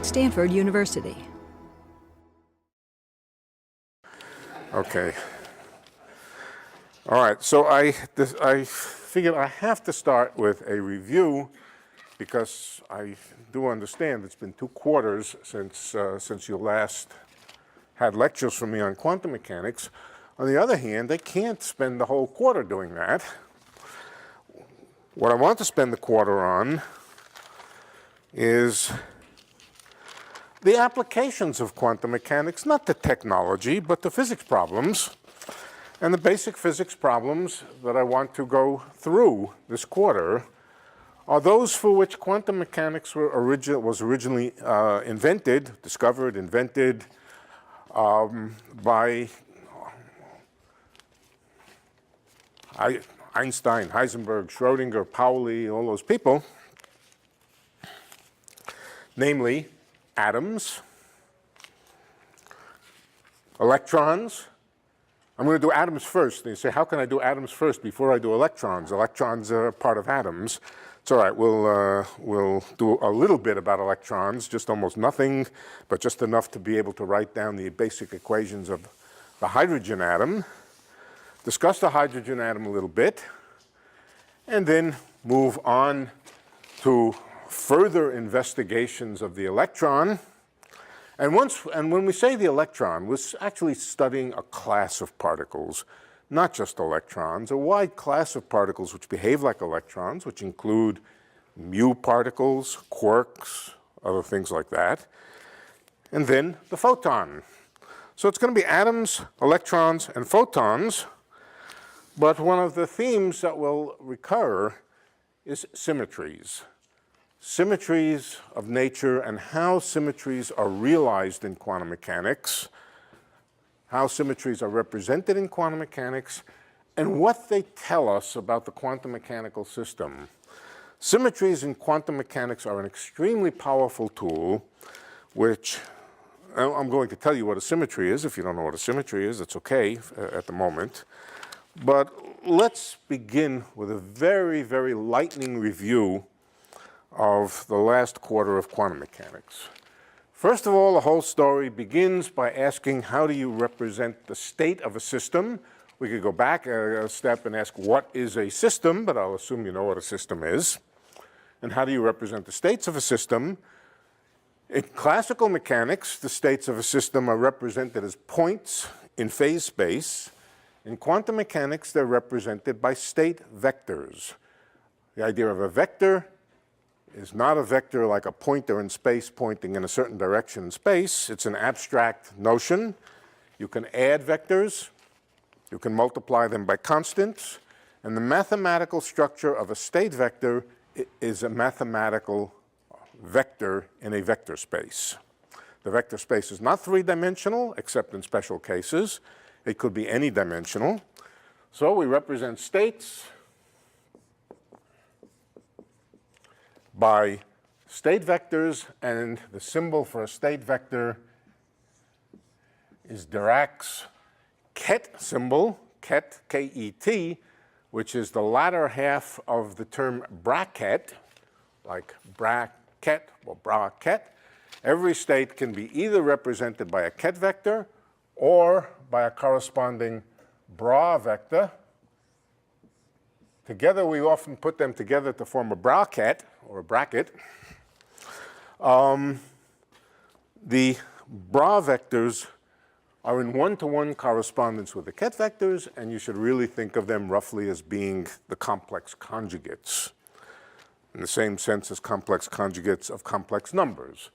Stanford University. Okay. All right, so I figured I have to start with a review because I do understand it's been 2 quarters since you last had lectures from me on quantum mechanics. On the other hand, I can't spend the whole quarter doing that. What I want to spend the quarter on is the applications of quantum mechanics, not the technology, but the physics problems. And the basic physics problems that I want to go through this quarter are those for which quantum mechanics was originally discovered, invented by Einstein, Heisenberg, Schrödinger, Pauli, all those people, namely atoms, electrons. I'm going to do atoms first. And you say, how can I do atoms first before I do electrons? Electrons are part of atoms. It's all right. We'll do a little bit about electrons, just almost nothing, but just enough to be able to write down the basic equations of the hydrogen atom, discuss the hydrogen atom a little bit, and then move on to further investigations of the electron. And when we say the electron, we're actually studying a class of particles, not just electrons, a wide class of particles which behave like electrons, which include mu particles, quarks, other things like that, and then the photon. So it's going to be atoms, electrons, and photons, but one of the themes that will recur is symmetries. Symmetries of nature and how symmetries are realized in quantum mechanics, how symmetries are represented in quantum mechanics, and what they tell us about the quantum mechanical system. Symmetries in quantum mechanics are an extremely powerful tool, which I'm going to tell you what a symmetry is. If you don't know what a symmetry is, it's okay at the moment. But let's begin with a very, very lightning review of the last quarter of quantum mechanics. First of all, the whole story begins by asking, how do you represent the state of a system? We could go back a step and ask, what is a system? But I'll assume you know what a system is. And how do you represent the states of a system? In classical mechanics, the states of a system are represented as points in phase space. In quantum mechanics, they're represented by state vectors. The idea of a vector is not a vector like a pointer in space pointing in a certain direction in space. It's an abstract notion. You can add vectors. You can multiply them by constants. And the mathematical structure of a state vector is a mathematical vector in a vector space. The vector space is not 3-dimensional, except in special cases. It could be any dimensional. So we represent states by state vectors, and the symbol for a state vector is Dirac's Ket symbol, Ket, K-E-T, which is the latter half of the term bracket, like bracket or bracket. Every state can be either represented by a Ket vector or by a corresponding bra vector. Together, we often put them together to form a bracket or a bracket. The bra vectors are in one-to-one correspondence with the Ket vectors, and you should really think of them roughly as being the complex conjugates, in the same sense as complex conjugates of complex numbers.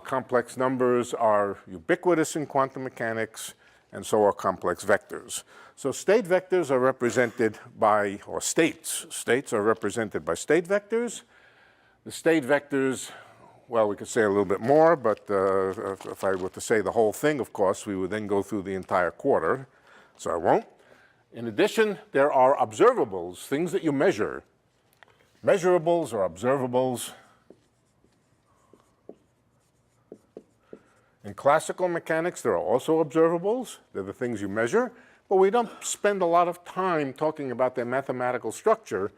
Complex numbers are ubiquitous in quantum mechanics, and so are complex vectors. So state vectors are represented by, or states are represented by state vectors. The state vectors, well, we could say a little bit more, but if I were to say the whole thing, of course, we would then go through the entire quarter, so I won't. In addition, there are observables, things that you measure. Measurables or observables. In classical mechanics, there are also observables. They're the things you measure. But we don't spend a lot of time talking about their mathematical structure.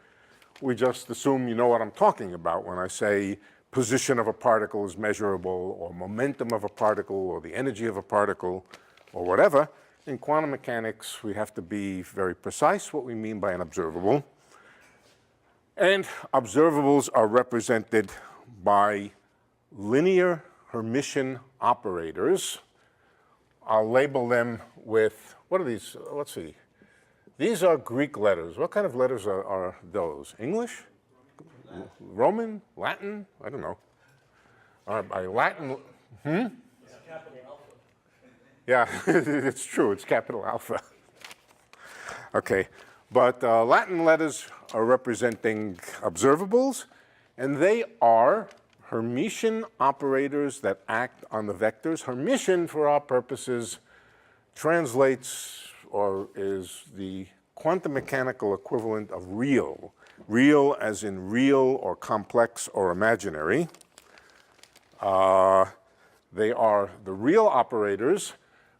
We just assume you know what I'm talking about when I say position of a particle is measurable, or momentum of a particle, or the energy of a particle, or whatever. In quantum mechanics, we have to be very precise what we mean by an observable. And observables are represented by linear Hermitian operators. I'll label them with, what are these? Let's see. These are Greek letters. What kind of letters are those? English? Roman? Latin? I don't know. By Latin, It's capital alpha. yeah, it's true. It's capital alpha. Okay, but Latin letters are representing observables, and they are Hermitian operators that act on the vectors. Hermitian, for our purposes, translates or is the quantum mechanical equivalent of real. Real as in real or complex or imaginary. They are the real operators,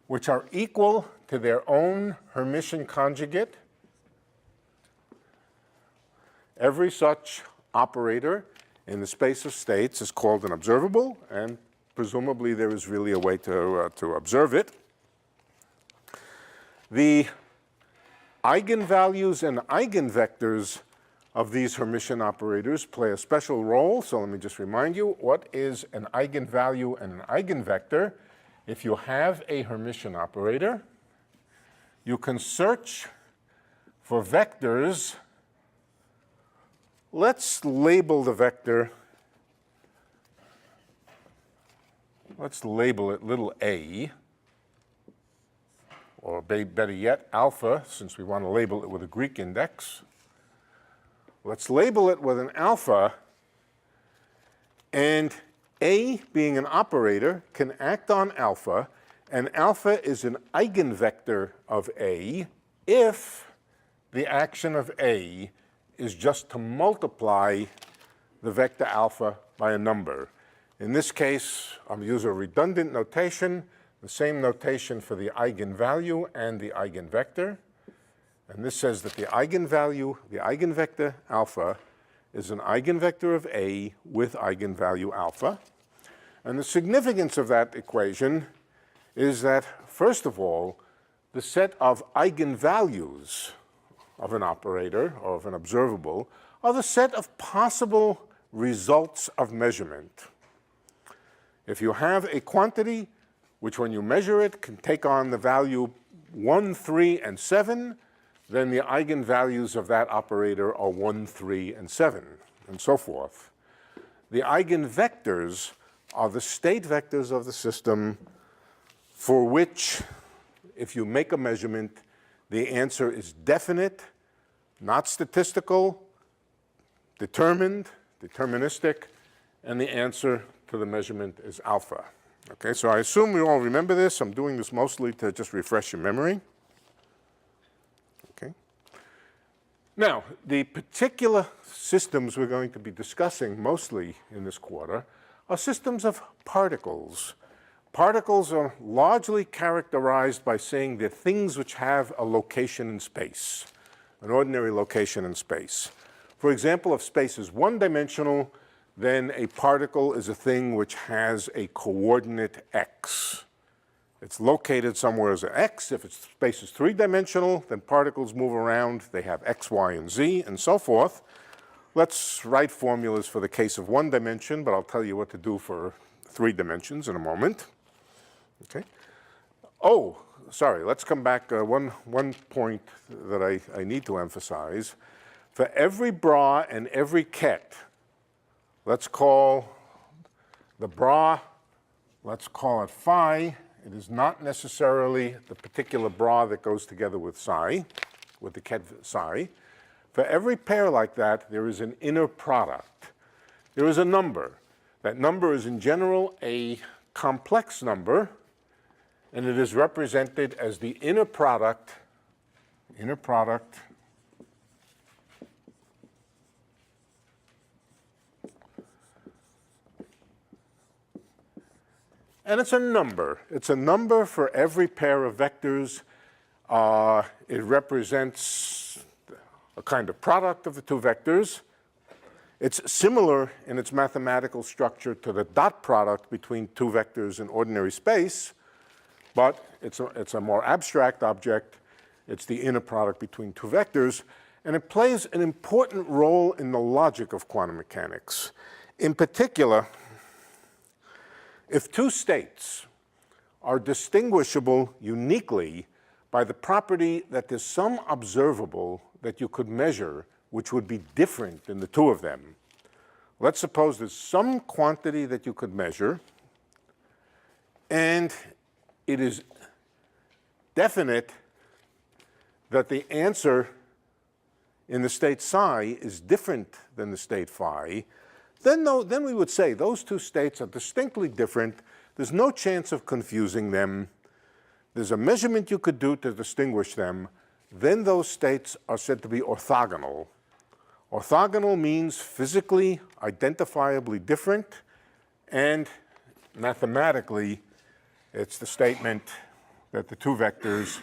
which are equal to their own Hermitian conjugate. Every such operator in the space of states is called an observable, and presumably there is really a way to observe it. The eigenvalues and eigenvectors of these Hermitian operators play a special role. So let me just remind you, what is an eigenvalue and an eigenvector? If you have a Hermitian operator, you can search for vectors. Let's label the vector. Let's label it little a, or better yet, alpha, since we want to label it with a Greek index. Let's label it with an alpha, and A, being an operator, can act on alpha, and alpha is an eigenvector of A if the action of A is just to multiply the vector alpha by a number. In this case, I'll use a redundant notation, the same notation for the eigenvalue and the eigenvector. And this says that the eigenvalue, the eigenvector alpha, is an eigenvector of A with eigenvalue alpha. And the significance of that equation is that, first of all, the set of eigenvalues of an operator or of an observable are the set of possible results of measurement. If you have a quantity which, when you measure it, can take on the value 1, 3, and 7, then the eigenvalues of that operator are 1, 3, and 7, and so forth. The eigenvectors are the state vectors of the system for which, if you make a measurement, the answer is definite, not statistical, determined, deterministic, and the answer to the measurement is alpha. Okay, so I assume you all remember this. I'm doing this mostly to just refresh your memory. Okay. Now, the particular systems we're going to be discussing mostly in this quarter are systems of particles. Particles are largely characterized by saying they're things which have a location in space, an ordinary location in space. For example, if space is one-dimensional, then a particle is a thing which has a coordinate x. It's located somewhere as an x. If space is three-dimensional, then particles move around. They have x, y, and z, and so forth. Let's write formulas for the case of one dimension, but I'll tell you what to do for 3 dimensions in a moment. Okay. Oh, sorry, let's come back. One point that I need to emphasize. For every bra and every ket, let's call the bra, let's call it phi. It is not necessarily the particular bra that goes together with psi, with the ket psi. For every pair like that, there is an inner product. There is a number. That number is in general a complex number, and it is represented as the inner product, and it's a number. It's a number for every pair of vectors. It represents a kind of product of the two vectors. It's similar in its mathematical structure to the dot product between two vectors in ordinary space, but it's a more abstract object. It's the inner product between two vectors, and it plays an important role in the logic of quantum mechanics. In particular, if two states are distinguishable uniquely by the property that there's some observable that you could measure which would be different in the two of them. Let's suppose there's some quantity that you could measure, and it is definite that the answer in the state psi is different than the state phi, then we would say those two states are distinctly different. There's no chance of confusing them. There's a measurement you could do to distinguish them. Then those states are said to be orthogonal. Orthogonal means physically identifiably different, and mathematically, it's the statement that the two vectors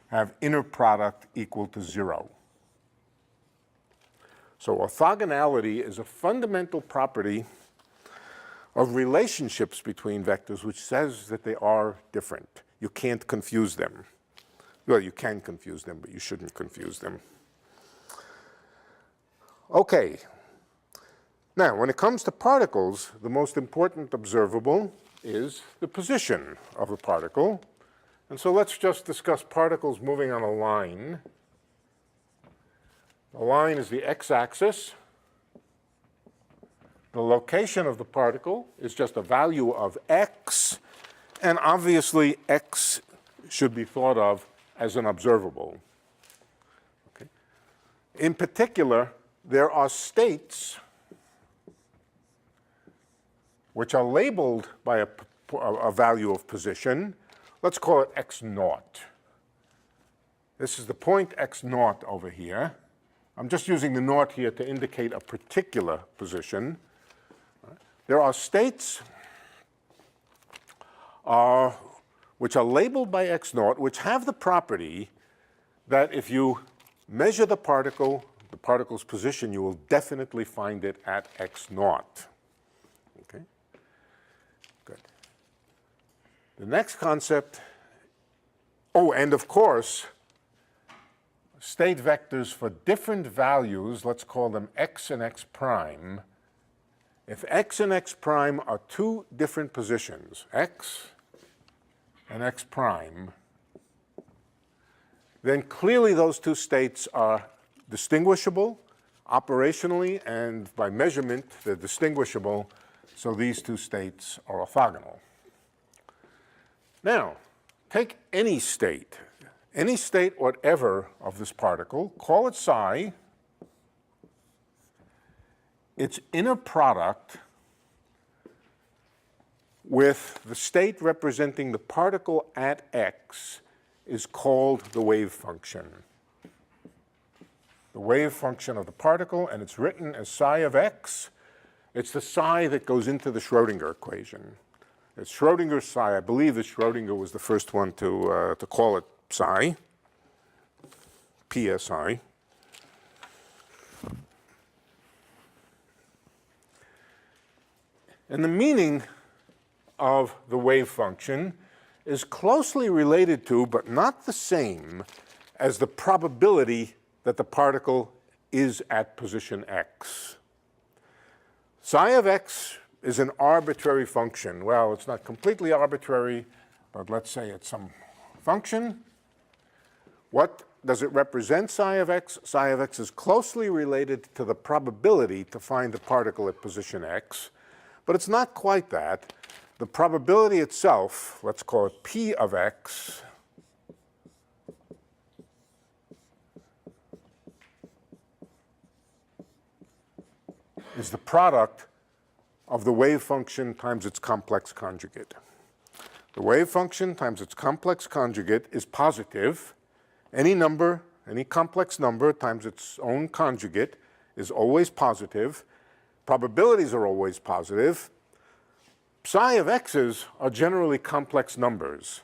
have inner product equal to 0. So orthogonality is a fundamental property of relationships between vectors which says that they are different. You can't confuse them. Well, you can confuse them, but you shouldn't confuse them. Okay. Now, when it comes to particles, the most important observable is the position of a particle. And so let's just discuss particles moving on a line. The line is the x-axis. The location of the particle is just a value of x, and obviously x should be thought of as an observable. Okay. In particular, there are states which are labeled by a value of position. Let's call it x naught. This is the point x naught over here. I'm just using the naught here to indicate a particular position. There are states which are labeled by x naught, which have the property that if you measure the particle's position, you will definitely find it at x naught. Okay? Good. The next concept, and of course, state vectors for different values, let's call them x and x prime. If x and x prime are two different positions, x and x prime, then clearly those two states are distinguishable operationally, and by measurement they're distinguishable, so these two states are orthogonal. Now, take any state whatever of this particle, call it psi. Its inner product with the state representing the particle at x is called the wave function. The wave function of the particle, and it's written as psi of x. It's the psi that goes into the Schrodinger equation. It's Schrodinger's psi. I believe that Schrodinger was the first one to call it psi, PSI. And the meaning of the wave function is closely related to, but not the same, as the probability that the particle is at position x. Psi of x is an arbitrary function. Well, it's not completely arbitrary, but let's say it's some function. What does it represent, psi of x? Psi of x is closely related to the probability to find the particle at position x, but it's not quite that. The probability itself, let's call it p of x, is the product of the wave function times its complex conjugate. The wave function times its complex conjugate is positive. Any number, any complex number times its own conjugate is always positive. Probabilities are always positive. Psi of x's are generally complex numbers.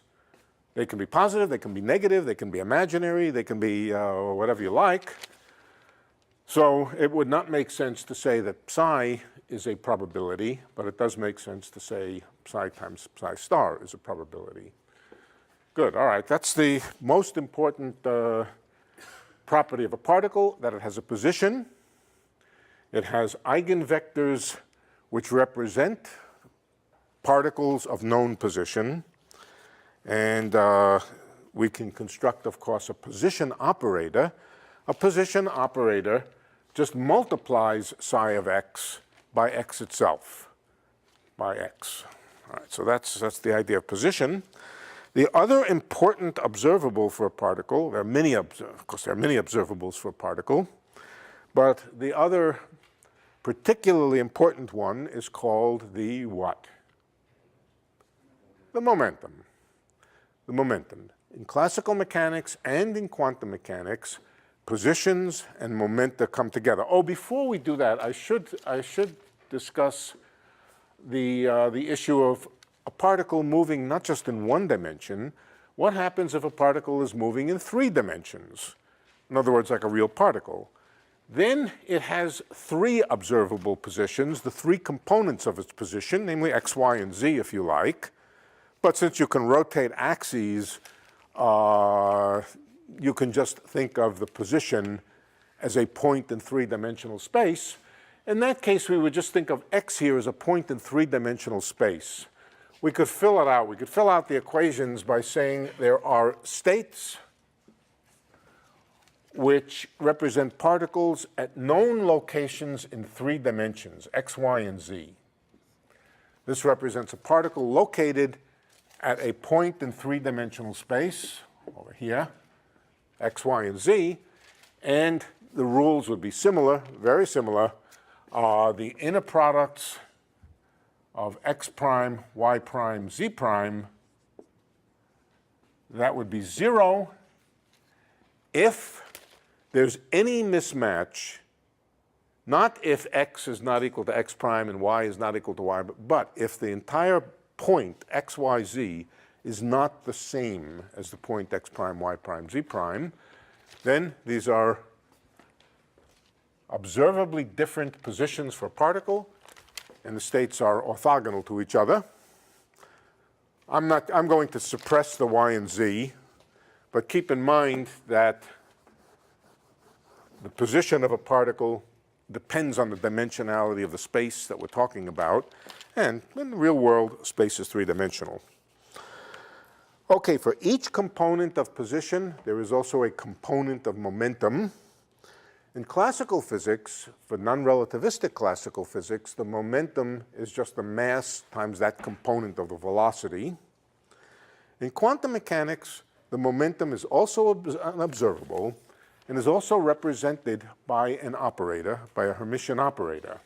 They can be positive, they can be negative, they can be imaginary, they can be whatever you like. So it would not make sense to say that psi is a probability, but it does make sense to say psi times psi star is a probability. Good, all right, that's the most important property of a particle, that it has a position. It has eigenvectors which represent particles of known position. And we can construct, of course, a position operator. A position operator just multiplies psi of x by x itself, by x. All right, so that's the idea of position. The other important observable for a particle, there are many, of course, there are many observables for a particle, but the other particularly important one is called the what? The momentum. The momentum. In classical mechanics and in quantum mechanics, positions and momenta come together. Oh, before we do that, I should discuss the issue of a particle moving not just in one dimension. What happens if a particle is moving in 3 dimensions? In other words, like a real particle. Then it has 3 observable positions, the 3 components of its position, namely x, y, and z, if you like. But since you can rotate axes, you can just think of the position as a point in 3-dimensional space. In that case, we would just think of x here as a point in 3-dimensional space. We could fill it out. We could fill out the equations by saying there are states which represent particles at known locations in 3 dimensions, x, y, and z. This represents a particle located at a point in 3-dimensional space, over here, x, y, and z, and the rules would be similar, very similar. The inner products of x prime, y prime, z prime, that would be 0 if there's any mismatch, not if x is not equal to x prime and y is not equal to y, but if the entire point x, y, z is not the same as the point x prime, y prime, z prime, then these are observably different positions for a particle, and the states are orthogonal to each other. I'm going to suppress the y and z, but keep in mind that the position of a particle depends on the dimensionality of the space that we're talking about, and in the real world, space is 3-dimensional. Okay, for each component of position, there is also a component of momentum. In classical physics, for non-relativistic classical physics, the momentum is just the mass times that component of the velocity. In quantum mechanics, the momentum is also observable and is also represented by an operator, by a Hermitian operator.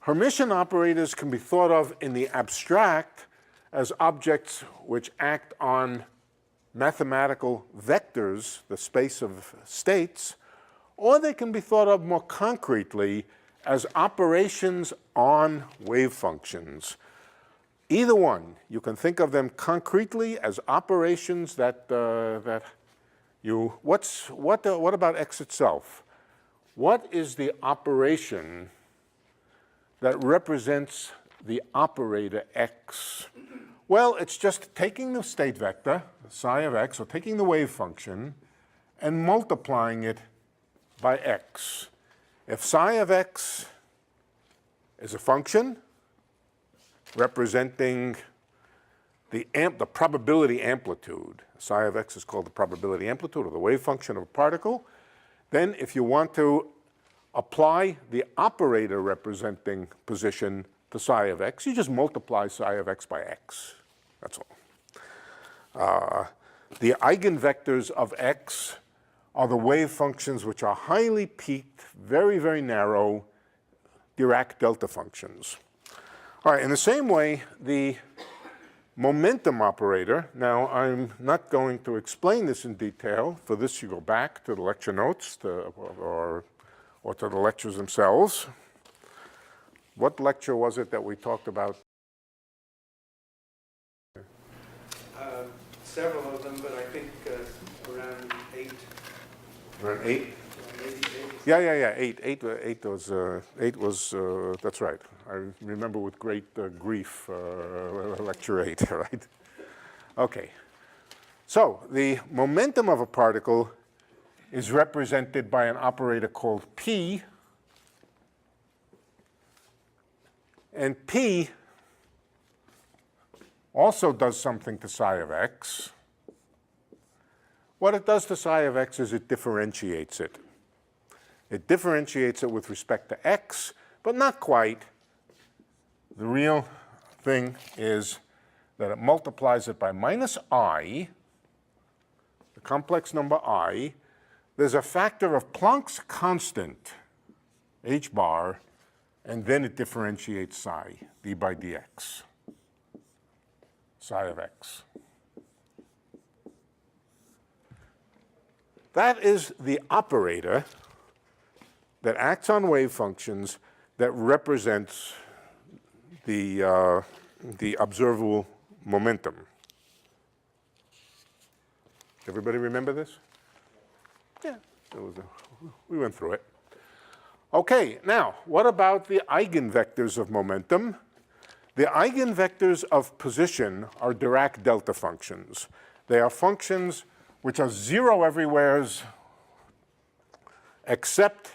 Hermitian operators can be thought of in the abstract as objects which act on mathematical vectors, the space of states, or they can be thought of more concretely as operations on wave functions. Either one, you can think of them concretely as operations that what about x itself? What is the operation that represents the operator x? Well, it's just taking the state vector, psi of x, or taking the wave function, and multiplying it by x. If psi of x is a function representing the probability amplitude, psi of x is called the probability amplitude, or the wave function of a particle, then if you want to apply the operator representing position to psi of x, you just multiply psi of x by x. That's all. The eigenvectors of x are the wave functions which are highly peaked, very, very narrow Dirac delta functions. All right, in the same way, the momentum operator, now I'm not going to explain this in detail. For this, you go back to the lecture notes or to the lectures themselves. What lecture was it that we talked about? Several of them, but I think around 8. Around 8? Yeah. Eight was. That's right. I remember with great grief, lecture 8. Right. Okay. So the momentum of a particle is represented by an operator called P, and P also does something to psi of x. What it does to psi of x is it differentiates it. It differentiates it with respect to x, but not quite. The real thing is that it multiplies it by minus I, the complex number I. There's a factor of Planck's constant, h bar, and then it differentiates psi, d by dx, psi of x. That is the operator that acts on wave functions that represents the observable momentum. Everybody remember this? Yeah, we went through it. Okay, now, what about the eigenvectors of momentum? The eigenvectors of position are Dirac delta functions. They are functions which are zero everywheres except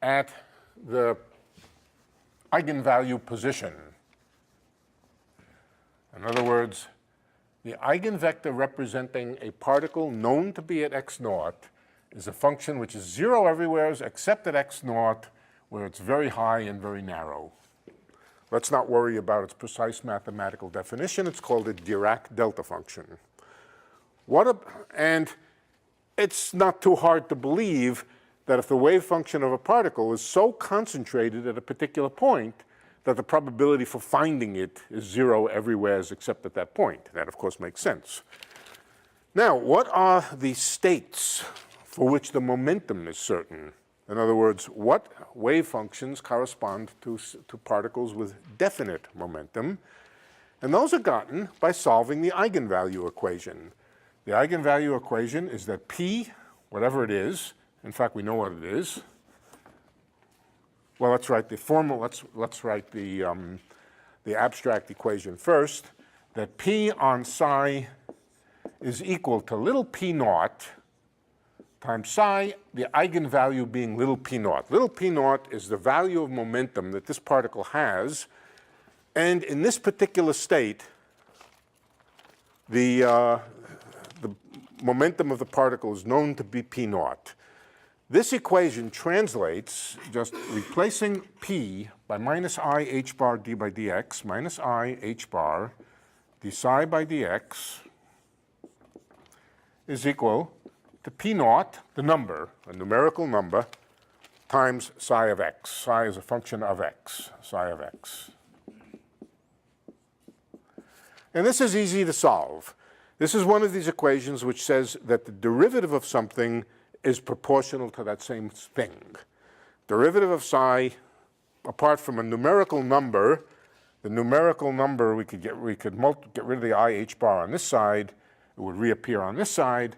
at the eigenvalue position. In other words, the eigenvector representing a particle known to be at x naught is a function which is zero everywheres except at x naught, where it's very high and very narrow. Let's not worry about its precise mathematical definition. It's called a Dirac delta function. And it's not too hard to believe that if the wave function of a particle is so concentrated at a particular point that the probability for finding it is zero everywhere except at that point. That, of course, makes sense. Now, what are the states for which the momentum is certain? In other words, what wave functions correspond to particles with definite momentum? And those are gotten by solving the eigenvalue equation. The eigenvalue equation is that P, whatever it is, in fact, we know what it is. Well, let's write the formal. Let's write the abstract equation first. That P on psi is equal to little p naught times psi, the eigenvalue being little p naught. Little p naught is the value of momentum that this particle has, and in this particular state, the momentum of the particle is known to be p naught. This equation translates, just replacing p by minus I h bar d by dx, minus I h bar d psi by dx is equal to p naught, the number, a numerical number, times psi of x. Psi is a function of x, psi of x. And this is easy to solve. This is one of these equations which says that the derivative of something is proportional to that same thing. Derivative of psi, apart from a numerical number, the numerical number we could get rid of the I h bar on this side, it would reappear on this side.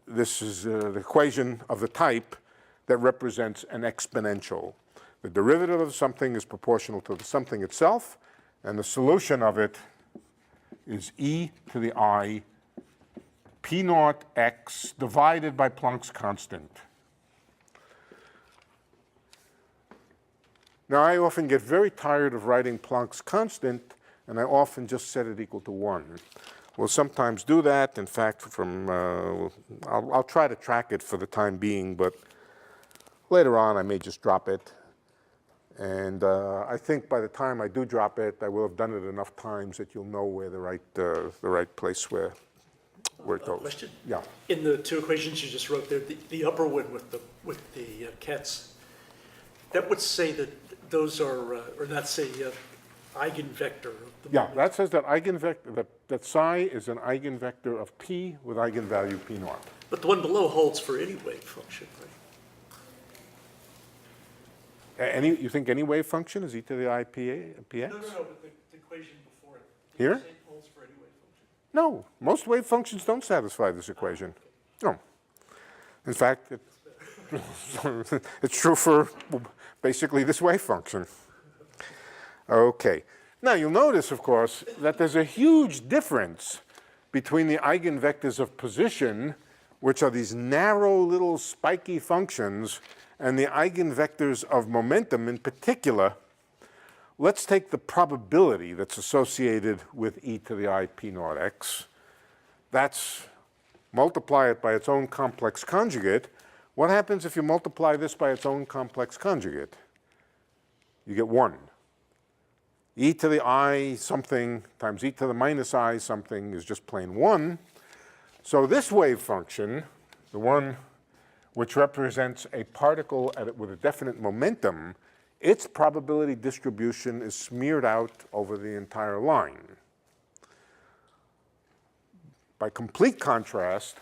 This is the equation of the type that represents an exponential. The derivative of something is proportional to the something itself, and the solution of it is e to the I p naught x divided by Planck's constant. Now, I often get very tired of writing Planck's constant, and I often just set it equal to 1. We'll sometimes do that. In fact, I'll try to track it for the time being, but later on I may just drop it. And I think by the time I do drop it, I will have done it enough times that you'll know where the right place where it goes. Question? Yeah. In the two equations you just wrote there, the upper one with the cats, that would say that those are, or not say eigenvector of the Yeah, moment. that says that eigenvector, that psi is an eigenvector of p with eigenvalue p naught. But the one below holds for any wave function, right? You think any wave function is e to the I px? No, but the equation before it. Here? Same holds for any wave function. No, most wave functions don't satisfy this equation. No. In fact, it's true for basically this wave function. Okay. Now, you'll notice, of course, that there's a huge difference between the eigenvectors of position, which are these narrow little spiky functions, and the eigenvectors of momentum. In particular, let's take the probability that's associated with e to the I p naught x. That's multiply it by its own complex conjugate. What happens if you multiply this by its own complex conjugate? You get 1. E to the I something times e to the minus I something is just plain 1. So this wave function, the one which represents a particle with a definite momentum, its probability distribution is smeared out over the entire line. By complete contrast,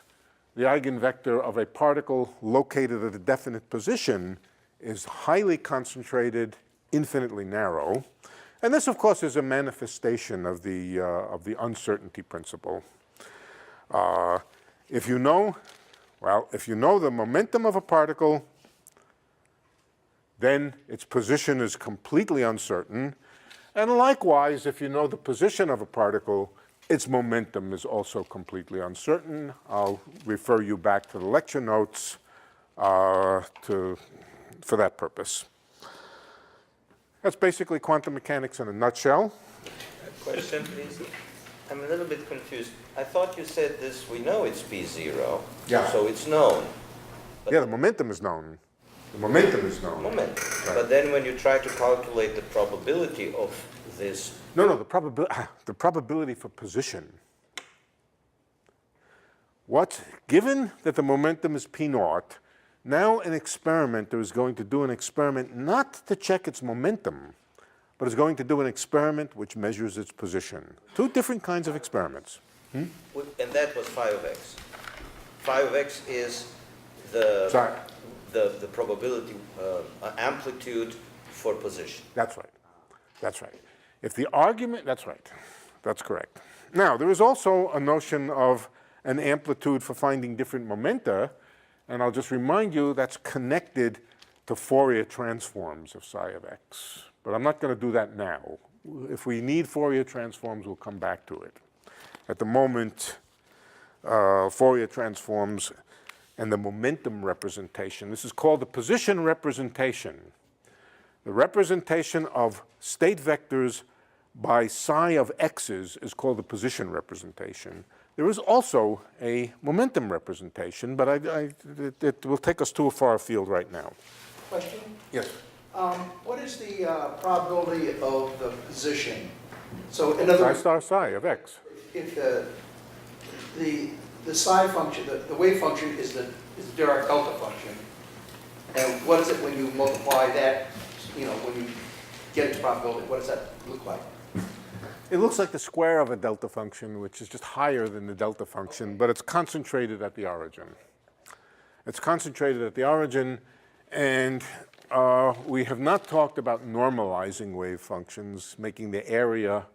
the eigenvector of a particle located at a definite position is highly concentrated, infinitely narrow. And this, of course, is a manifestation of the uncertainty principle. If you know the momentum of a particle, then its position is completely uncertain. And likewise, if you know the position of a particle, its momentum is also completely uncertain. I'll refer you back to the lecture notes for that purpose. That's basically quantum mechanics in a nutshell. Question, please. I'm a little bit confused. I thought you said this, we know it's P0, Yeah. so it's known. Yeah, the momentum is known. The momentum is known. Moment. Right. But then when you try to calculate the probability of this, No, the probability for position. Given that the momentum is P naught, now an experimenter is going to do an experiment not to check its momentum, but is going to do an experiment which measures its position. Two different kinds of experiments. and that was phi of x. Phi of x is the Sorry. the probability amplitude for position. That's right. That's right. If the argument, that's right. That's correct. Now, there is also a notion of an amplitude for finding different momenta, and I'll just remind you that's connected to Fourier transforms of psi of x. But I'm not going to do that now. If we need Fourier transforms, we'll come back to it. At the moment, Fourier transforms and the momentum representation, this is called the position representation. The representation of state vectors by psi of x's is called the position representation. There is also a momentum representation, but it will take us too far afield right now. Question? Yes. What is the probability of the position? So in other Psi words, star psi of x. if the psi function, the wave function is the Dirac delta function, and what is it when you multiply that, when you get its probability, what does that look like? It looks like the square of a delta function, which is just higher than the delta function, but it's concentrated at the origin. It's concentrated at the origin, and we have not talked about normalizing wave functions, making the area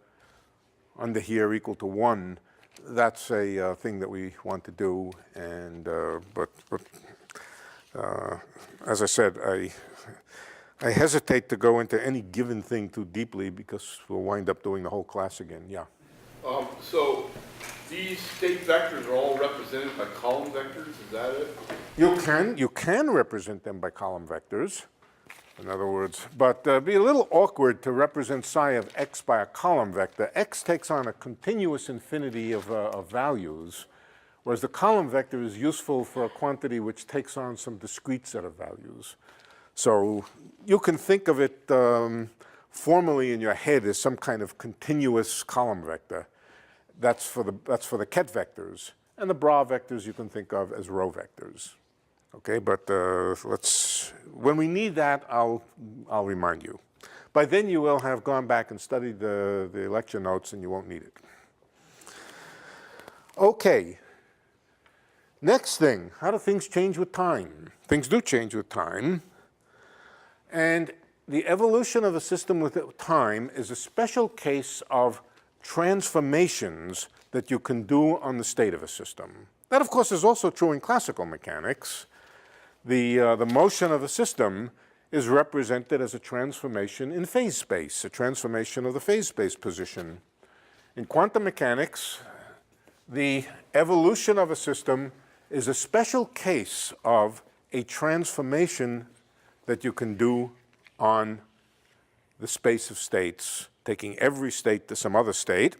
under here equal to 1. That's a thing that we want to do, and but as I said, I hesitate to go into any given thing too deeply because we'll wind up doing the whole class again. Yeah. So these state vectors are all represented by column vectors, is that it? You can represent them by column vectors, in other words, but it'd be a little awkward to represent psi of x by a column vector. X takes on a continuous infinity of values, whereas the column vector is useful for a quantity which takes on some discrete set of values. So you can think of it formally in your head as some kind of continuous column vector. That's for the ket vectors, and the bra vectors you can think of as row vectors. Okay, but when we need that, I'll remind you. By then you will have gone back and studied the lecture notes, and you won't need it. Okay. Next thing, how do things change with time? Things do change with time. And the evolution of a system with time is a special case of transformations that you can do on the state of a system. That, of course, is also true in classical mechanics. the motion of the system is represented as a transformation in phase space, a transformation of the phase space position. In quantum mechanics, the evolution of a system is a special case of a transformation that you can do on the space of states, taking every state to some other state.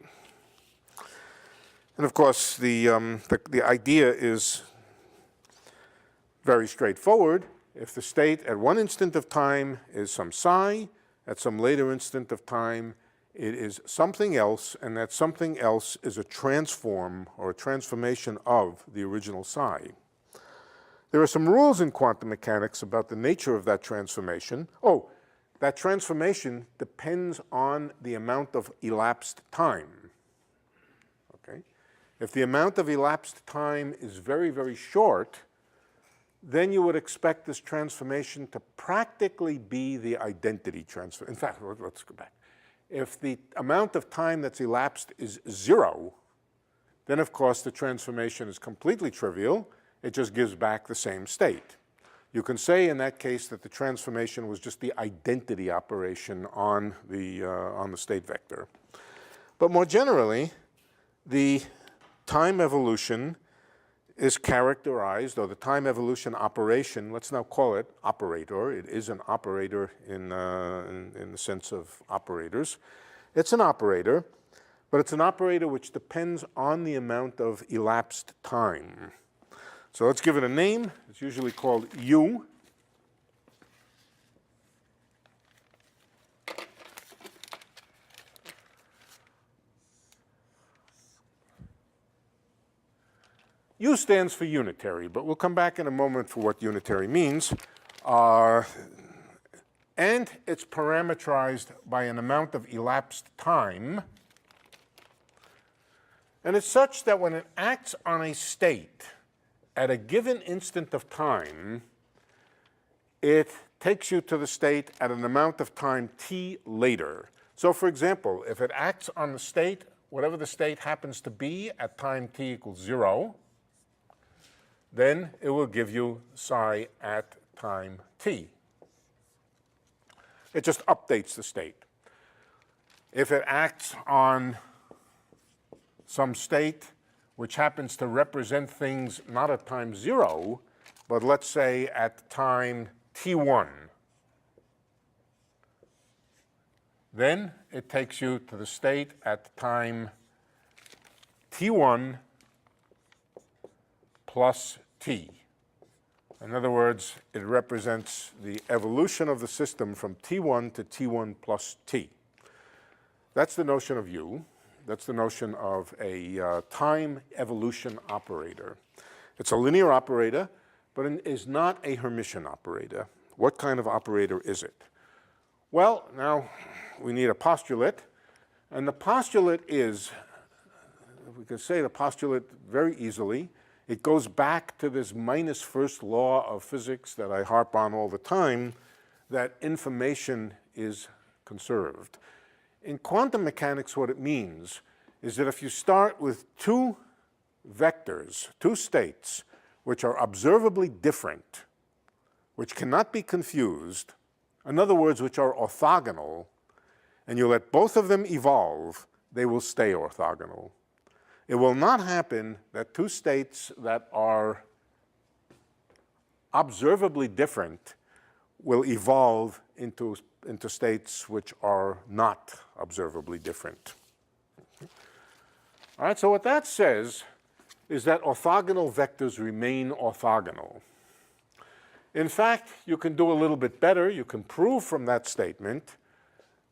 And of course, the idea is very straightforward. If the state at one instant of time is some psi, at some later instant of time, it is something else, and that something else is a transform or a transformation of the original psi. There are some rules in quantum mechanics about the nature of that transformation. Oh, that transformation depends on the amount of elapsed time. Okay? If the amount of elapsed time is very, very short, then you would expect this transformation to practically be the identity transfer. In fact, let's go back. If the amount of time that's elapsed is 0, then of course the transformation is completely trivial. It just gives back the same state. You can say in that case that the transformation was just the identity operation on the state vector. But more generally, the time evolution is characterized, or the time evolution operation, let's now call it operator. It is an operator in the sense of operators. It's an operator, but it's an operator which depends on the amount of elapsed time. So let's give it a name. It's usually called U. U stands for unitary, but we'll come back in a moment for what unitary means. And it's parameterized by an amount of elapsed time. And it's such that when it acts on a state at a given instant of time, it takes you to the state at an amount of time t later. So for example, if it acts on the state, whatever the state happens to be at time t equals 0, then it will give you psi at time t. It just updates the state. If it acts on some state which happens to represent things not at time 0, but let's say at time t1, then it takes you to the state at time t1 plus t. In other words, it represents the evolution of the system from t1 to t1 plus t. That's the notion of U. That's the notion of a time evolution operator. It's a linear operator, but it is not a Hermitian operator. What kind of operator is it? Well, now we need a postulate, and the postulate is, we can say the postulate very easily. It goes back to this minus first law of physics that I harp on all the time, that information is conserved. In quantum mechanics, what it means is that if you start with two vectors, two states, which are observably different, which cannot be confused, in other words, which are orthogonal, and you let both of them evolve, they will stay orthogonal. It will not happen that two states that are observably different will evolve into states which are not observably different. All right, so what that says is that orthogonal vectors remain orthogonal. In fact, you can do a little bit better. You can prove from that statement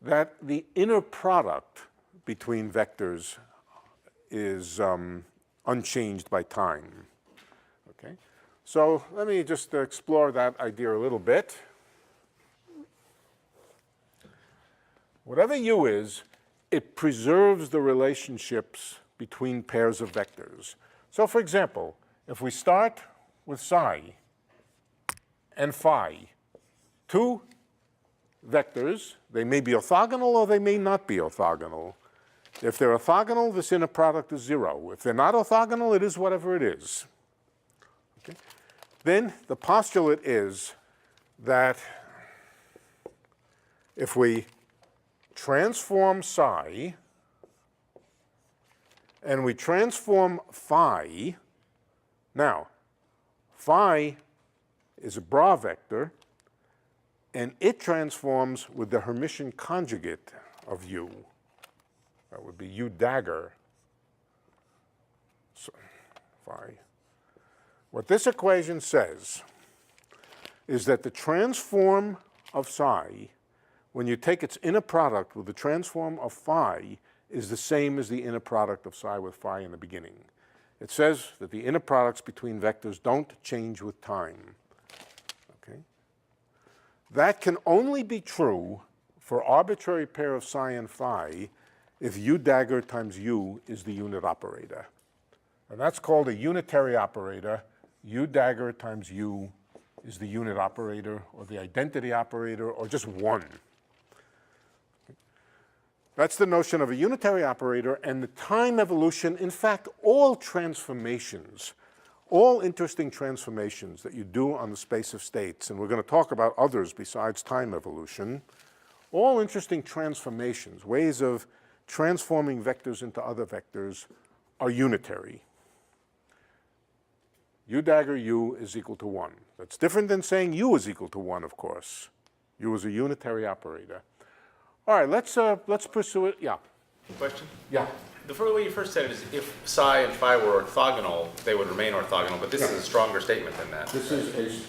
that the inner product between vectors is unchanged by time. Okay, so let me just explore that idea a little bit. Whatever U is, it preserves the relationships between pairs of vectors. So for example, if we start with psi and phi, two vectors, they may be orthogonal or they may not be orthogonal. If they're orthogonal, this inner product is 0. If they're not orthogonal, it is whatever it is. Okay? Then the postulate is that if we transform psi and we transform phi, now phi is a bra vector and it transforms with the Hermitian conjugate of u. That would be u dagger phi. What this equation says is that the transform of psi, when you take its inner product with the transform of phi, is the same as the inner product of psi with phi in the beginning. It says that the inner products between vectors don't change with time. Okay? That can only be true for arbitrary pair of psi and phi if u dagger times u is the unit operator. And that's called a unitary operator. U dagger times u is the unit operator or the identity operator or just 1. That's the notion of a unitary operator, and the time evolution, in fact, all transformations, all interesting transformations that you do on the space of states, and we're going to talk about others besides time evolution, all interesting transformations, ways of transforming vectors into other vectors, are unitary. U dagger u is equal to 1. That's different than saying u is equal to 1, of course. U is a unitary operator. All right, let's pursue it. Yeah. Question? Yeah. The way you first said it is if psi and phi were orthogonal, they would remain orthogonal, but this is a stronger statement than that. This is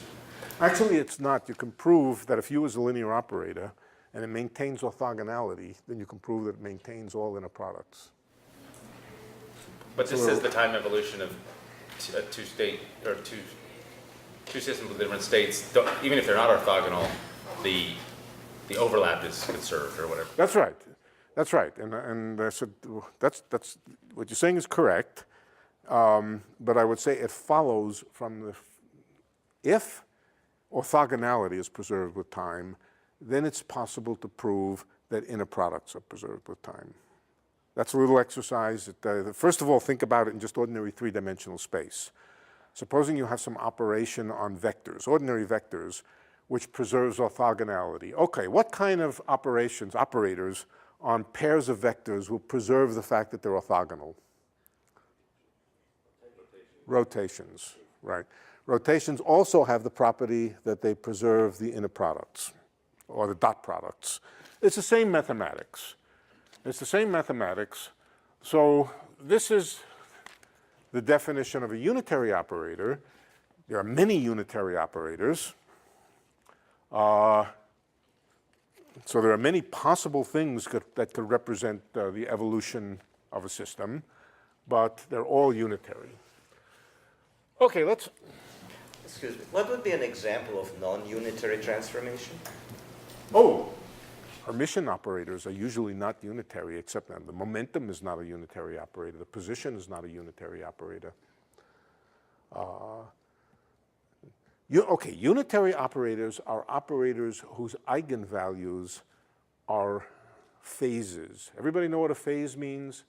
actually, it's not. You can prove that if u is a linear operator and it maintains orthogonality, then you can prove that it maintains all inner products. But this says the time evolution of two systems with different states, even if they're not orthogonal, the overlap is conserved or whatever. That's right. That's right. And I said that's what you're saying is correct. But I would say it follows from the if orthogonality is preserved with time, then it's possible to prove that inner products are preserved with time. That's a little exercise. First of all, think about it in just ordinary three-dimensional space. Supposing you have some operation on vectors, ordinary vectors, which preserves orthogonality. Okay, what kind of operators on pairs of vectors will preserve the fact that they're orthogonal? Rotations, right. Rotations also have the property that they preserve the inner products, or the dot products. It's the same mathematics. It's the same mathematics. So this is the definition of a unitary operator. There are many unitary operators. So there are many possible things that could represent the evolution of a system, but they're all unitary. Okay, let's... Excuse me, what would be an example of non-unitary transformation? Oh, Hermitian operators are usually not unitary, except that the momentum is not a unitary operator. The position is not a unitary operator. Okay, unitary operators are operators whose eigenvalues are phases. Everybody know what a phase means?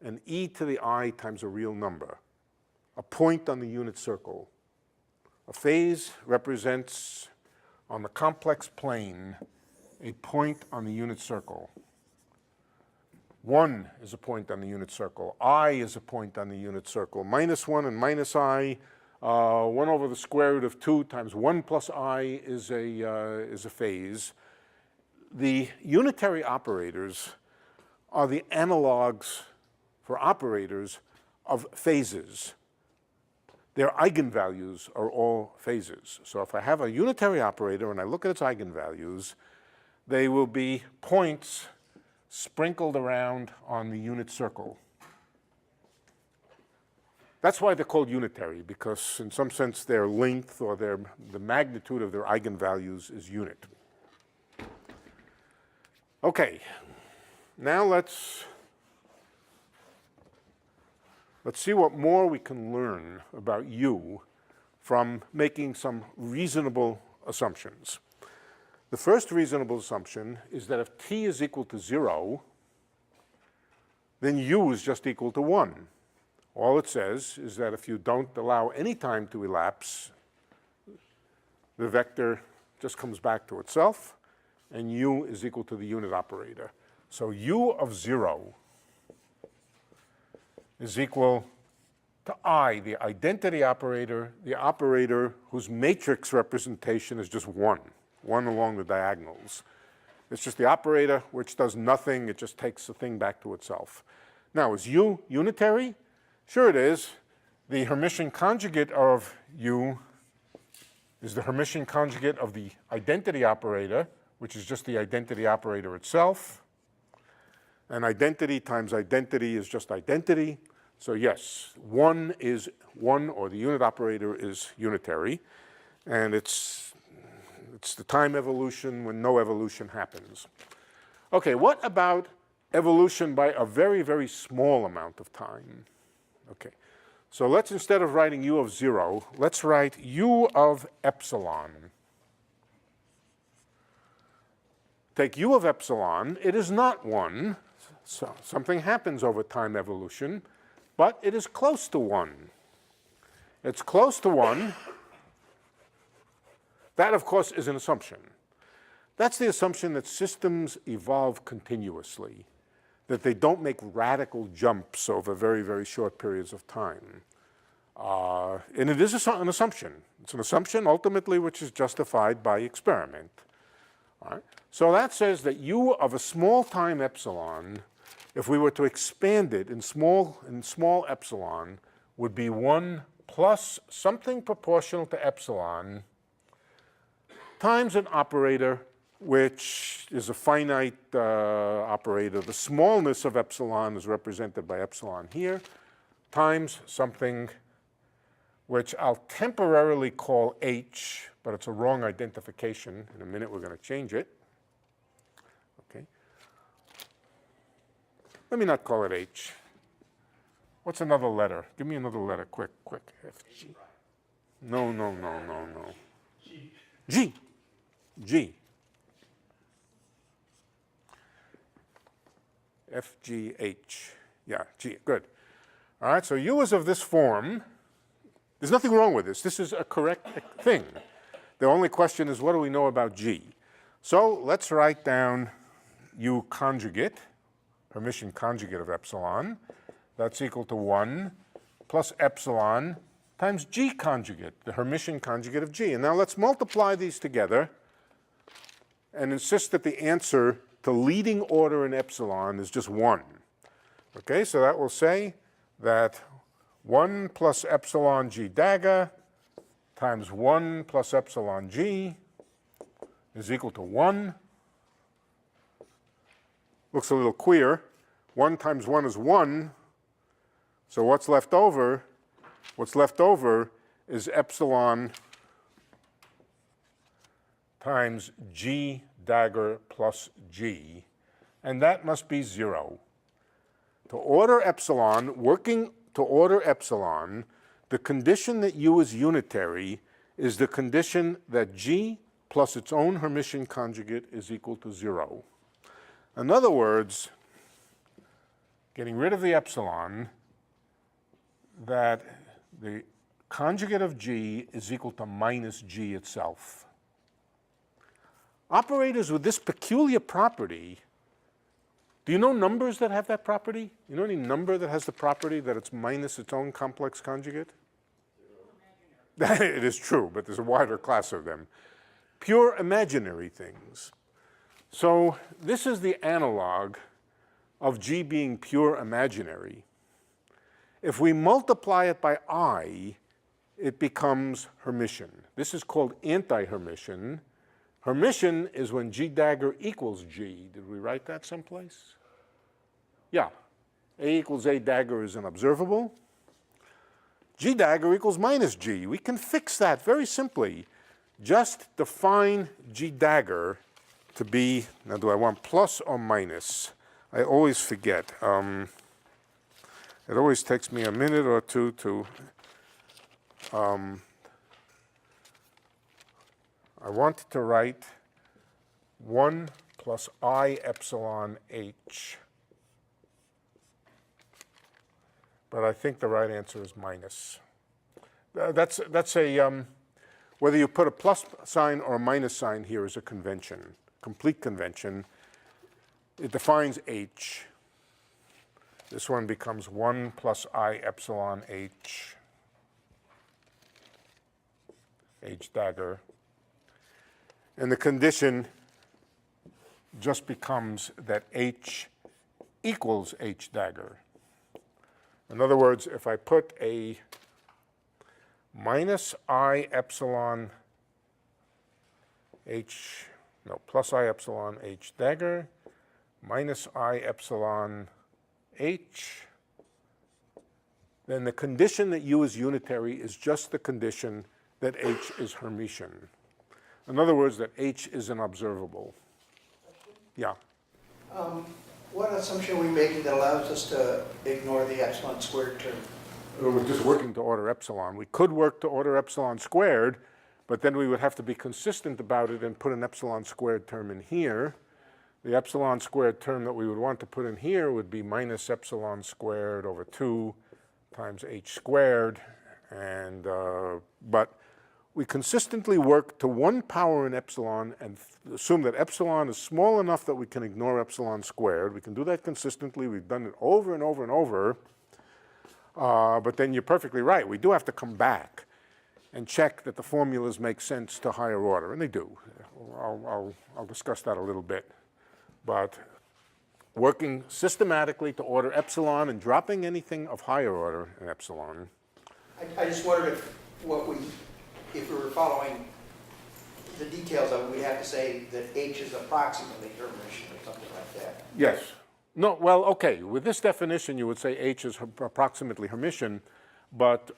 An e to the I times a real number, a point on the unit circle. A phase represents, on the complex plane, a point on the unit circle. 1 is a point on the unit circle. I is a point on the unit circle. -1 and -I, 1 over the square root of 2 times 1 plus I is a phase. The unitary operators are the analogs for operators of phases. Their eigenvalues are all phases. So if I have a unitary operator and I look at its eigenvalues, they will be points sprinkled around on the unit circle. That's why they're called unitary, because in some sense their length or the magnitude of their eigenvalues is unit. Okay, now let's see what more we can learn about U from making some reasonable assumptions. The first reasonable assumption is that if t is equal to 0, then U is just equal to 1. All it says is that if you don't allow any time to elapse the vector just comes back to itself, and u is equal to the unit operator. So u of 0 is equal to I, the identity operator, the operator whose matrix representation is just 1 along the diagonals. It's just the operator which does nothing, it just takes the thing back to itself. Now, is u unitary? Sure it is. The Hermitian conjugate of u is the Hermitian conjugate of the identity operator, which is just the identity operator itself. And identity times identity is just identity. So yes, 1 is 1, or the unit operator is unitary. And it's the time evolution when no evolution happens. Okay, what about evolution by a very, very small amount of time? Okay, so let's, instead of writing u of 0, let's write u of epsilon. Take u of epsilon, it is not 1, so something happens over time evolution, but it is close to 1. It's close to 1. That, of course, is an assumption. That's the assumption that systems evolve continuously, that they don't make radical jumps over very, very short periods of time. And it is an assumption. It's an assumption, ultimately, which is justified by experiment. All right? So that says that u of a small time epsilon, if we were to expand it in small epsilon, would be 1 plus something proportional to epsilon times an operator which is a finite operator. The smallness of epsilon is represented by epsilon here, times something which I'll temporarily call h, but it's a wrong identification. In a minute we're going to change it. Okay. Let me not call it h. What's another letter? Give me another letter, quick, quick. F, G. No. G. G. F, G, H. Yeah, G, good. All right, so u is of this form. There's nothing wrong with this. This is a correct thing. The only question is, what do we know about G? So let's write down u conjugate, Hermitian conjugate of epsilon. That's equal to 1 plus epsilon times G conjugate, the Hermitian conjugate of G. And now let's multiply these together and insist that the answer to leading order in epsilon is just 1. Okay, so that will say that 1 plus epsilon G dagger times 1 plus epsilon G is equal to 1. Looks a little queer. 1 times 1 is 1. So what's left over? What's left over is epsilon times G dagger plus G, and that must be 0. To order epsilon, working to order epsilon, the condition that u is unitary is the condition that G plus its own Hermitian conjugate is equal to 0. In other words, getting rid of the epsilon, that the conjugate of G is equal to minus G itself. Operators with this peculiar property, do you know numbers that have that property? You know any number that has the property that it's minus its own complex conjugate? It is true, but there's a wider class of them. Pure imaginary things. So this is the analog of G being pure imaginary. If we multiply it by I, it becomes Hermitian. This is called anti-Hermitian. Hermitian is when G dagger equals G. Did we write that someplace? Yeah. A equals A dagger is unobservable. G dagger equals minus G. We can fix that very simply. Just define G dagger to be, now do I want plus or minus? I always forget. It always takes me a minute or two to, I want to write 1 plus I epsilon h. But I think the right answer is minus. That's a, whether you put a plus sign or a minus sign here is a convention, complete convention. It defines H. This one becomes 1 plus I epsilon H, H dagger. And the condition just becomes that H equals H dagger. In other words, if I put a minus I epsilon H, no, plus I epsilon H dagger, minus I epsilon H, then the condition that U is unitary is just the condition that H is Hermitian. In other words, that H is an observable. Yeah. What assumption are we making that allows us to ignore the epsilon squared term? We're just working to order epsilon. We could work to order epsilon squared, but then we would have to be consistent about it and put an epsilon squared term in here. The epsilon squared term that we would want to put in here would be minus epsilon squared over 2 times H squared. And, but we consistently work to 1 power in epsilon and assume that epsilon is small enough that we can ignore epsilon squared. We can do that consistently. We've done it over and over and over. But then you're perfectly right. We do have to come back and check that the formulas make sense to higher order, and they do. I'll discuss that a little bit. But working systematically to order epsilon and dropping anything of higher order in epsilon. I just wondered if we were following the details of it, we'd have to say that H is approximately Hermitian or something like that. Yes. No, well, okay. With this definition, you would say H is approximately Hermitian, but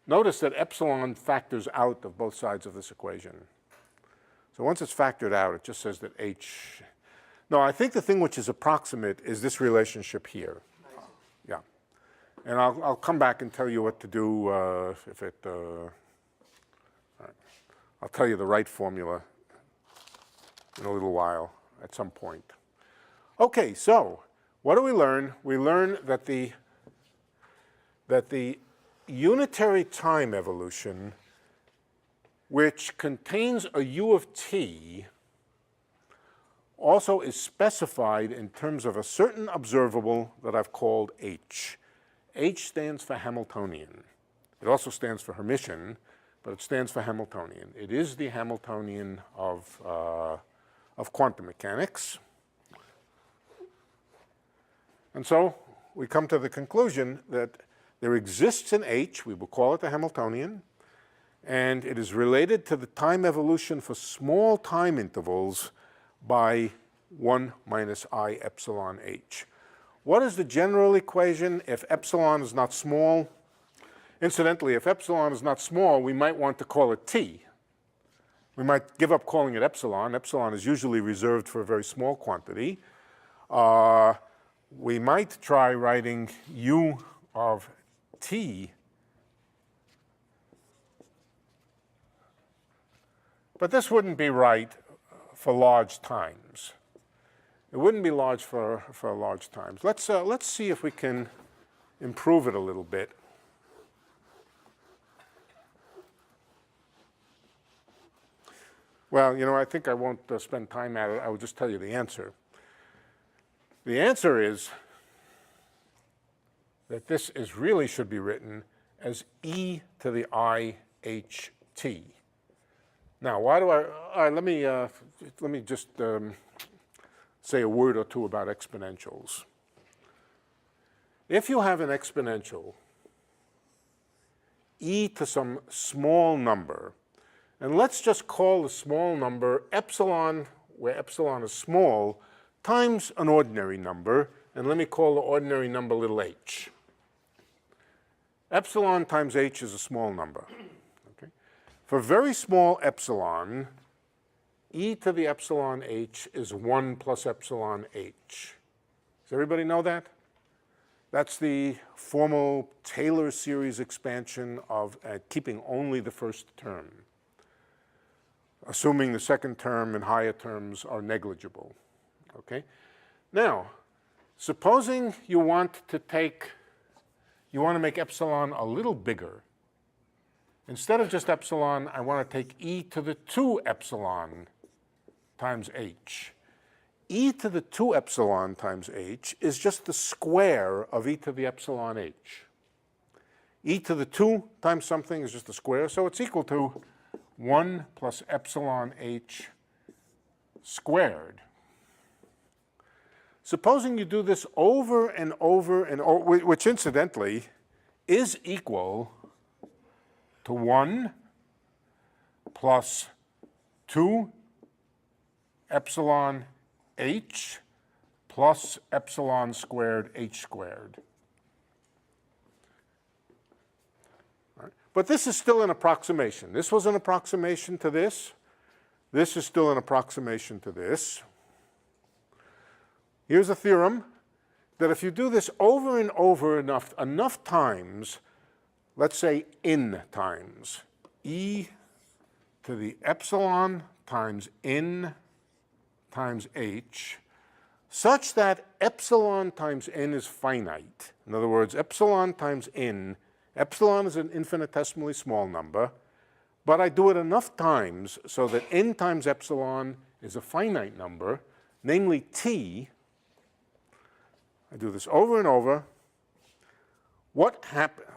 notice that epsilon factors out of both sides of this equation. So once it's factored out, it just says that H. No, I think the thing which is approximate is this relationship here. Yeah. And I'll come back and tell you what to do if it. All right. I'll tell you the right formula in a little while at some point. Okay, so what do we learn? We learn that the unitary time evolution, which contains a U of t, also is specified in terms of a certain observable that I've called H. H stands for Hamiltonian. It also stands for Hermitian, but it stands for Hamiltonian. It is the Hamiltonian of quantum mechanics. And so we come to the conclusion that there exists an H, we will call it the Hamiltonian, and it is related to the time evolution for small time intervals by 1 minus I epsilon H. What is the general equation if epsilon is not small? Incidentally, if epsilon is not small, we might want to call it T. We might give up calling it epsilon. Epsilon is usually reserved for a very small quantity. We might try writing U of T, but this wouldn't be right for large times. It wouldn't be large for large times. Let's see if we can improve it a little bit. Well, you know, I think I won't spend time at it. I will just tell you the answer. The answer is that this really should be written as e to the I h t. Now, why do I? Let me just say a word or two about exponentials. If you have an exponential e to some small number, and let's just call the small number epsilon, where epsilon is small, times an ordinary number, and let me call the ordinary number little h. Epsilon times h is a small number. Okay? For very small epsilon, e to the epsilon h is 1 plus epsilon h. Does everybody know that? That's the formal Taylor series expansion of keeping only the first term, assuming the second term and higher terms are negligible. Okay? Now, supposing you want to make epsilon a little bigger, instead of just epsilon, I want to take e to the 2 epsilon times h. E to the 2 epsilon times h is just the square of e to the epsilon h. E to the 2 times something is just a square, so it's equal to 1 plus epsilon h squared. Supposing you do this over and over and over, which incidentally is equal to 1 plus 2 epsilon h plus epsilon squared h squared. All right. But this is still an approximation. This was an approximation to this. This is still an approximation to this. Here's a theorem that if you do this over and over enough times, let's say n times, e to the epsilon times n times h, such that epsilon times n is finite. In other words, epsilon times n, epsilon is an infinitesimally small number, but I do it enough times so that n times epsilon is a finite number, namely t. I do this over and over. What happens?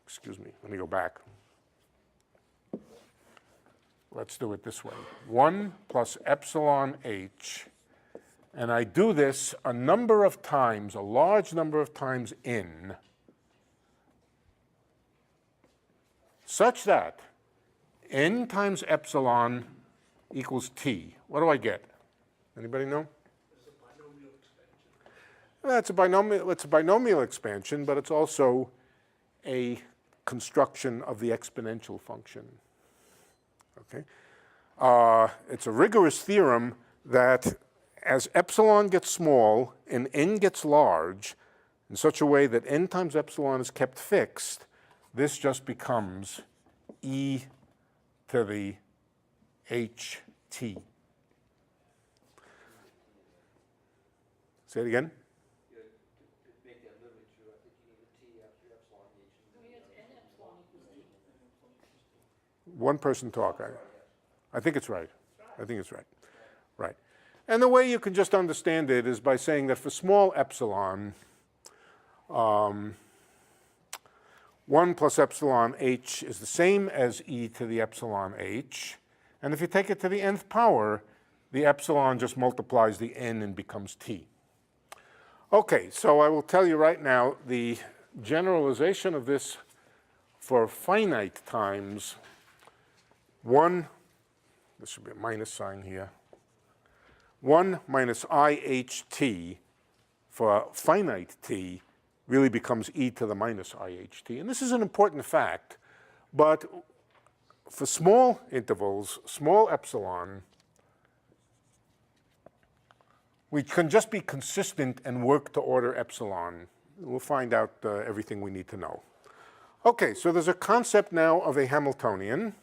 Excuse me, let me go back. Let's do it this way. 1 plus epsilon h, and I do this a number of times, a large number of times n, such that n times epsilon equals t. What do I get? Anybody know? It's a binomial expansion, but it's also a construction of the exponential function. Okay? It's a rigorous theorem that as epsilon gets small and n gets large, in such a way that n times epsilon is kept fixed, this just becomes e to the ht. Say it again. One person talk. I think it's right. I think it's right. Right. And the way you can just understand it is by saying that for small epsilon, 1 plus epsilon h is the same as e to the epsilon h. And if you take it to the nth power, the epsilon just multiplies the n and becomes t. Okay, so I will tell you right now the generalization of this for finite times 1, this should be a minus sign here, 1 minus iht for finite t really becomes e to the minus iht. And this is an important fact, but for small intervals, small epsilon, we can just be consistent and work to order epsilon. We'll find out everything we need to know. Okay, so there's a concept now of a Hamiltonian.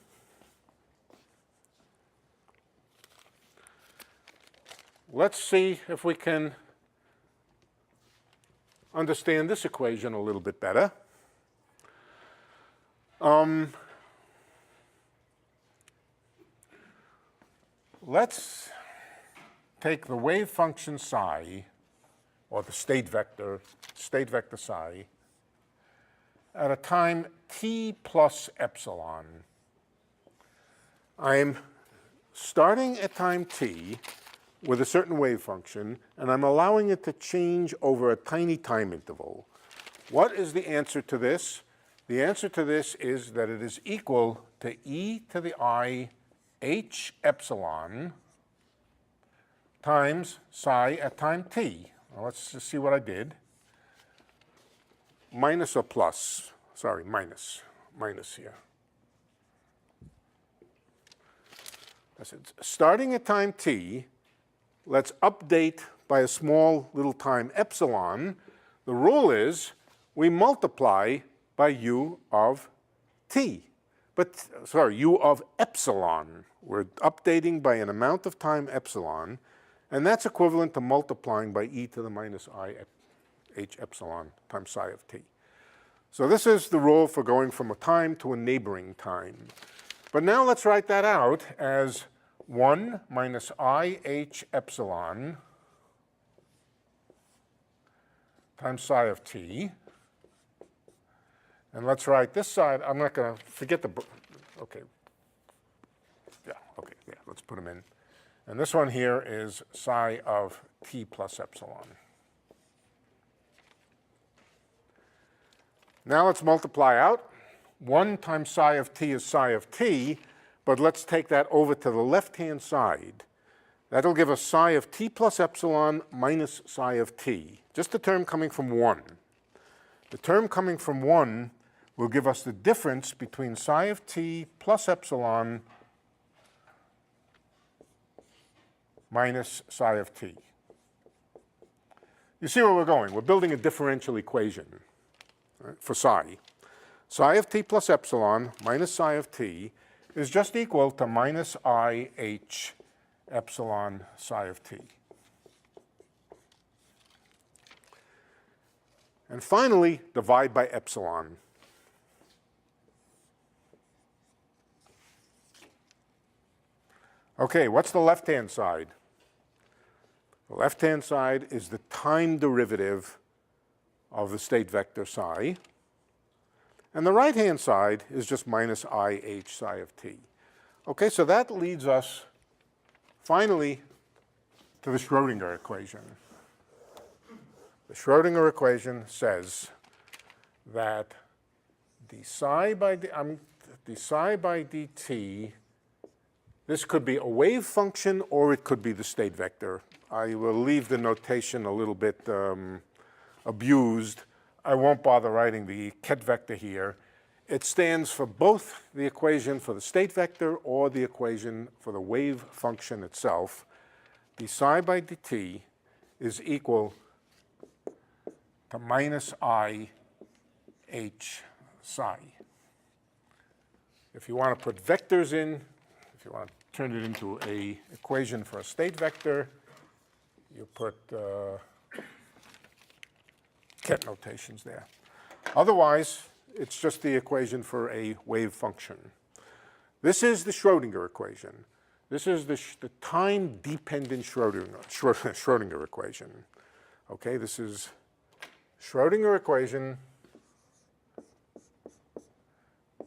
Let's see if we can understand this equation a little bit better. Let's take the wave function psi, or the state vector psi, at a time t plus epsilon. I'm starting at time t with a certain wave function, and I'm allowing it to change over a tiny time interval. What is the answer to this? The answer to this is that it is equal to e to the I h epsilon times psi at time t. Well, let's just see what I did. Minus or plus? Sorry, minus here. I said, starting at time t, let's update by a small little time epsilon. The rule is we multiply by u of t. But, sorry, u of epsilon. We're updating by an amount of time epsilon, and that's equivalent to multiplying by e to the minus I h epsilon times psi of t. So this is the rule for going from a time to a neighboring time. But now let's write that out as 1 minus IH epsilon times psi of t. And let's write this side, I'm not going to forget the, okay. Yeah, okay, yeah, let's put them in. And this one here is psi of t plus epsilon. Now let's multiply out. 1 times psi of t is psi of t, but let's take that over to the left-hand side. That'll give us psi of t plus epsilon minus psi of t, just the term coming from 1. The term coming from 1 will give us the difference between psi of t plus epsilon minus psi of t. You see where we're going. We're building a differential equation, right, for psi. Psi of t plus epsilon minus psi of t is just equal to minus IH epsilon psi of t. And finally, divide by epsilon. Okay, what's the left-hand side? The left-hand side is the time derivative of the state vector psi. And the right-hand side is just minus IH psi of t. Okay, so that leads us finally to the Schrodinger equation. The Schrodinger equation says that d psi by dt, this could be a wave function or it could be the state vector. I will leave the notation a little bit abused. I won't bother writing the ket vector here. It stands for both the equation for the state vector or the equation for the wave function itself. d psi by dt is equal to minus I h psi. If you want to put vectors in, if you want to turn it into an equation for a state vector, you put ket notations there. Otherwise, it's just the equation for a wave function. This is the Schrodinger equation. This is the time-dependent Schrodinger equation. Okay, this is Schrodinger equation,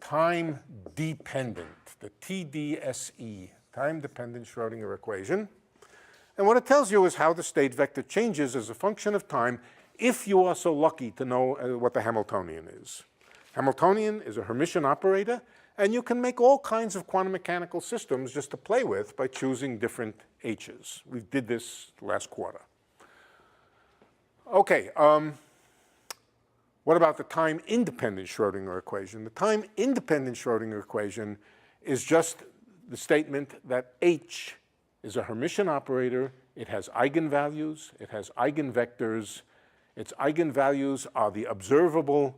time-dependent, the TDSE, time-dependent Schrodinger equation. And what it tells you is how the state vector changes as a function of time if you are so lucky to know what the Hamiltonian is. Hamiltonian is a Hermitian operator, and you can make all kinds of quantum mechanical systems just to play with by choosing different h's. We did this last quarter. Okay, what about the time-independent Schrodinger equation? The time-independent Schrodinger equation is just the statement that H is a Hermitian operator. It has eigenvalues. It has eigenvectors. Its eigenvalues are the observable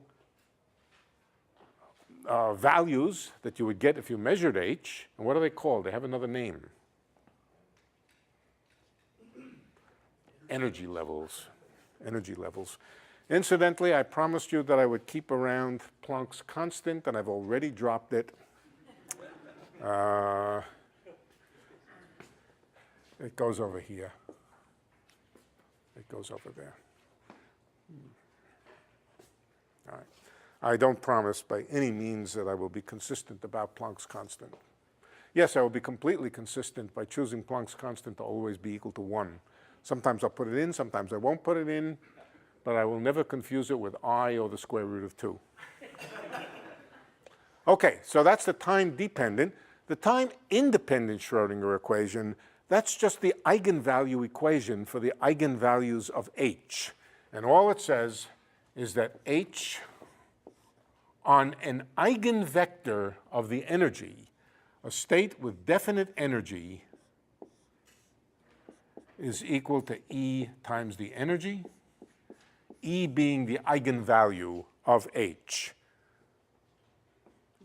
values that you would get if you measured H. And what are they called? They have another name. Energy levels. Energy levels. Incidentally, I promised you that I would keep around Planck's constant, and I've already dropped it. It goes over here. It goes over there. All right. I don't promise by any means that I will be consistent about Planck's constant. Yes, I will be completely consistent by choosing Planck's constant to always be equal to 1. Sometimes I'll put it in, sometimes I won't put it in, but I will never confuse it with I or the square root of 2. Okay, so that's the time-dependent. The time-independent Schrodinger equation, that's just the eigenvalue equation for the eigenvalues of H. And all it says is that H on an eigenvector of the energy, a state with definite energy, is equal to E times the energy, E being the eigenvalue of H.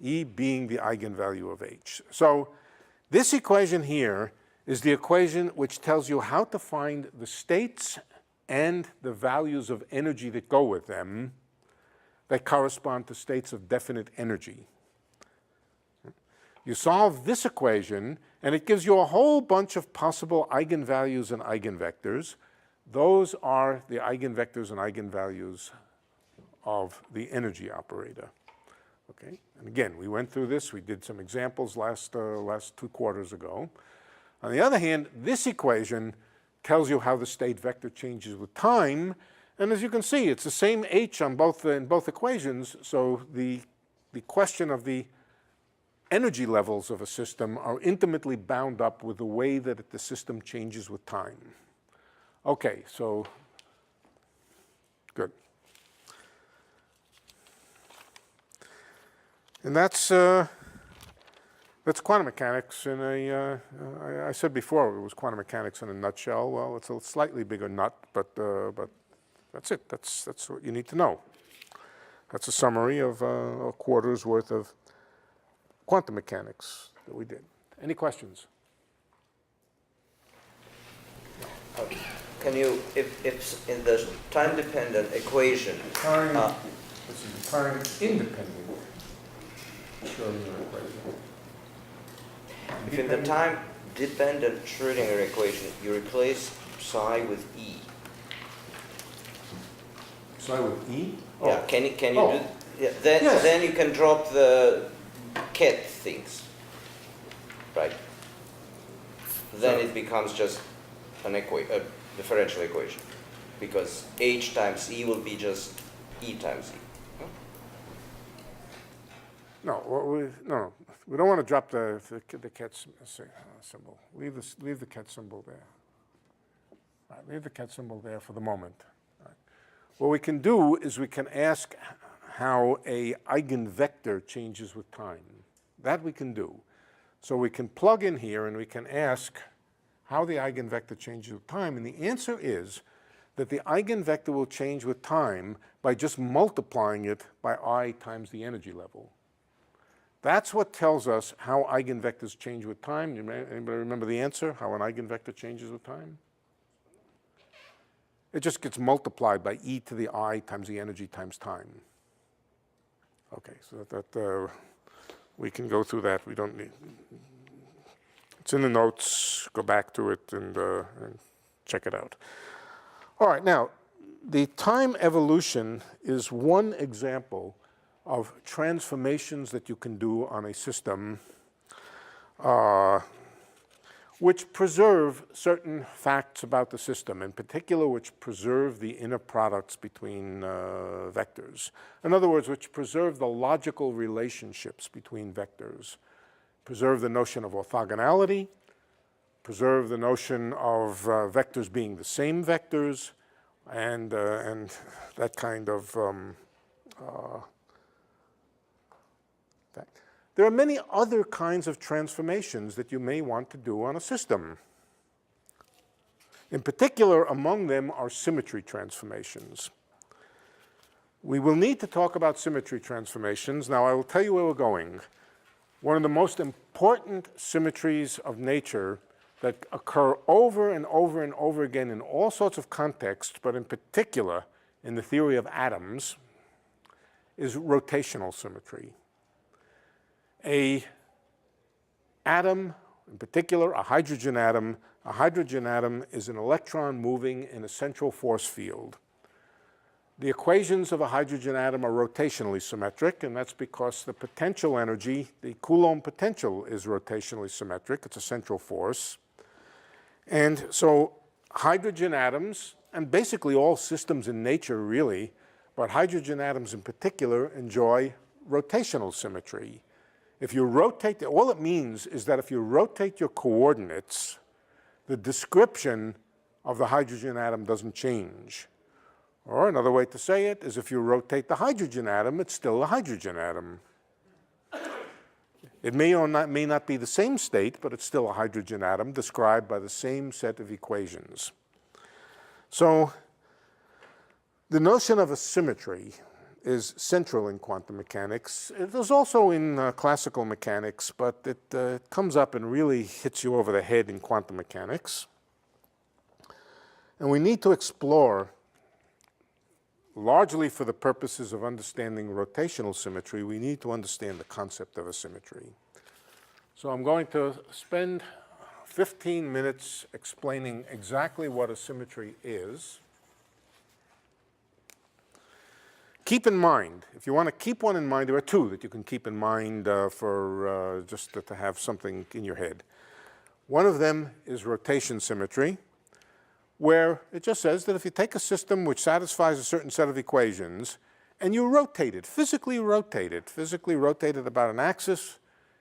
E being the eigenvalue of H. So this equation here is the equation which tells you how to find the states and the values of energy that go with them that correspond to states of definite energy. You solve this equation, and it gives you a whole bunch of possible eigenvalues and eigenvectors. Those are the eigenvectors and eigenvalues of the energy operator. Okay, and again, we went through this. We did some examples last 2 quarters ago. On the other hand, this equation tells you how the state vector changes with time. And as you can see, it's the same h on in both equations. So the question of the energy levels of a system are intimately bound up with the way that the system changes with time. Okay, so good. And that's quantum mechanics in a, I said before it was quantum mechanics in a nutshell. Well, it's a slightly bigger nut, but that's it. That's what you need to know. That's a summary of a quarter's worth of quantum mechanics that we did. Any questions? Can you, if in the time-dependent equation, This is time independent. Schrodinger equation. if in the time-dependent Schrodinger equation, you replace psi with E, Psi with E? yeah, can you Oh. do, yeah, then you can drop the ket things, right? Then it becomes just a differential equation, because H times E will be just E times E. No, we don't want to drop the ket symbol. Leave the ket symbol there. All right, leave the ket symbol there for the moment. All right. What we can do is we can ask how a eigenvector changes with time. That we can do. So we can plug in here and we can ask how the eigenvector changes with time, and the answer is that the eigenvector will change with time by just multiplying it by I times the energy level. That's what tells us how eigenvectors change with time. Anybody remember the answer, how an eigenvector changes with time? It just gets multiplied by e to the I times the energy times time. Okay, so that we can go through that. We don't need, it's in the notes. Go back to it and check it out. All right, now, the time evolution is one example of transformations that you can do on a system which preserve certain facts about the system, in particular which preserve the inner products between vectors. In other words, which preserve the logical relationships between vectors, preserve the notion of orthogonality, preserve the notion of vectors being the same vectors, and that kind of fact. There are many other kinds of transformations that you may want to do on a system. In particular, among them are symmetry transformations. We will need to talk about symmetry transformations. Now, I will tell you where we're going. One of the most important symmetries of nature that occur over and over and over again in all sorts of contexts, but in particular in the theory of atoms, is rotational symmetry. A atom, in particular a hydrogen atom is an electron moving in a central force field. The equations of a hydrogen atom are rotationally symmetric, and that's because the potential energy, the Coulomb potential, is rotationally symmetric. It's a central force. And so hydrogen atoms, and basically all systems in nature really, but hydrogen atoms in particular, enjoy rotational symmetry. If you rotate, all it means is that if you rotate your coordinates, the description of the hydrogen atom doesn't change. Or another way to say it is if you rotate the hydrogen atom, it's still a hydrogen atom. It may or may not be the same state, but it's still a hydrogen atom described by the same set of equations. So the notion of a symmetry is central in quantum mechanics. It is also in classical mechanics, but it comes up and really hits you over the head in quantum mechanics. And we need to explore largely for the purposes of understanding rotational symmetry, we need to understand the concept of a symmetry. So I'm going to spend 15 minutes explaining exactly what a symmetry is. Keep in mind, if you want to keep one in mind, there are two that you can keep in mind for just to have something in your head. One of them is rotation symmetry, where it just says that if you take a system which satisfies a certain set of equations and you rotate it, physically rotate it about an axis,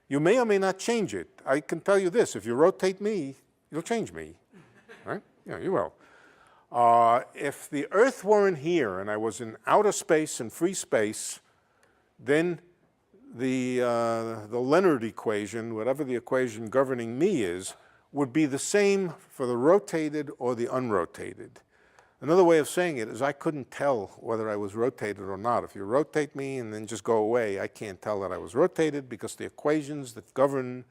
you may or may not change it. I can tell you this, if you rotate me, you'll change me, right? Yeah, you will. If the Earth weren't here and I was in outer space and free space, then the Leonard equation, whatever the equation governing me is, would be the same for the rotated or the unrotated. Another way of saying it is I couldn't tell whether I was rotated or not. If you rotate me and then just go away, I can't tell that I was rotated because the equations that govern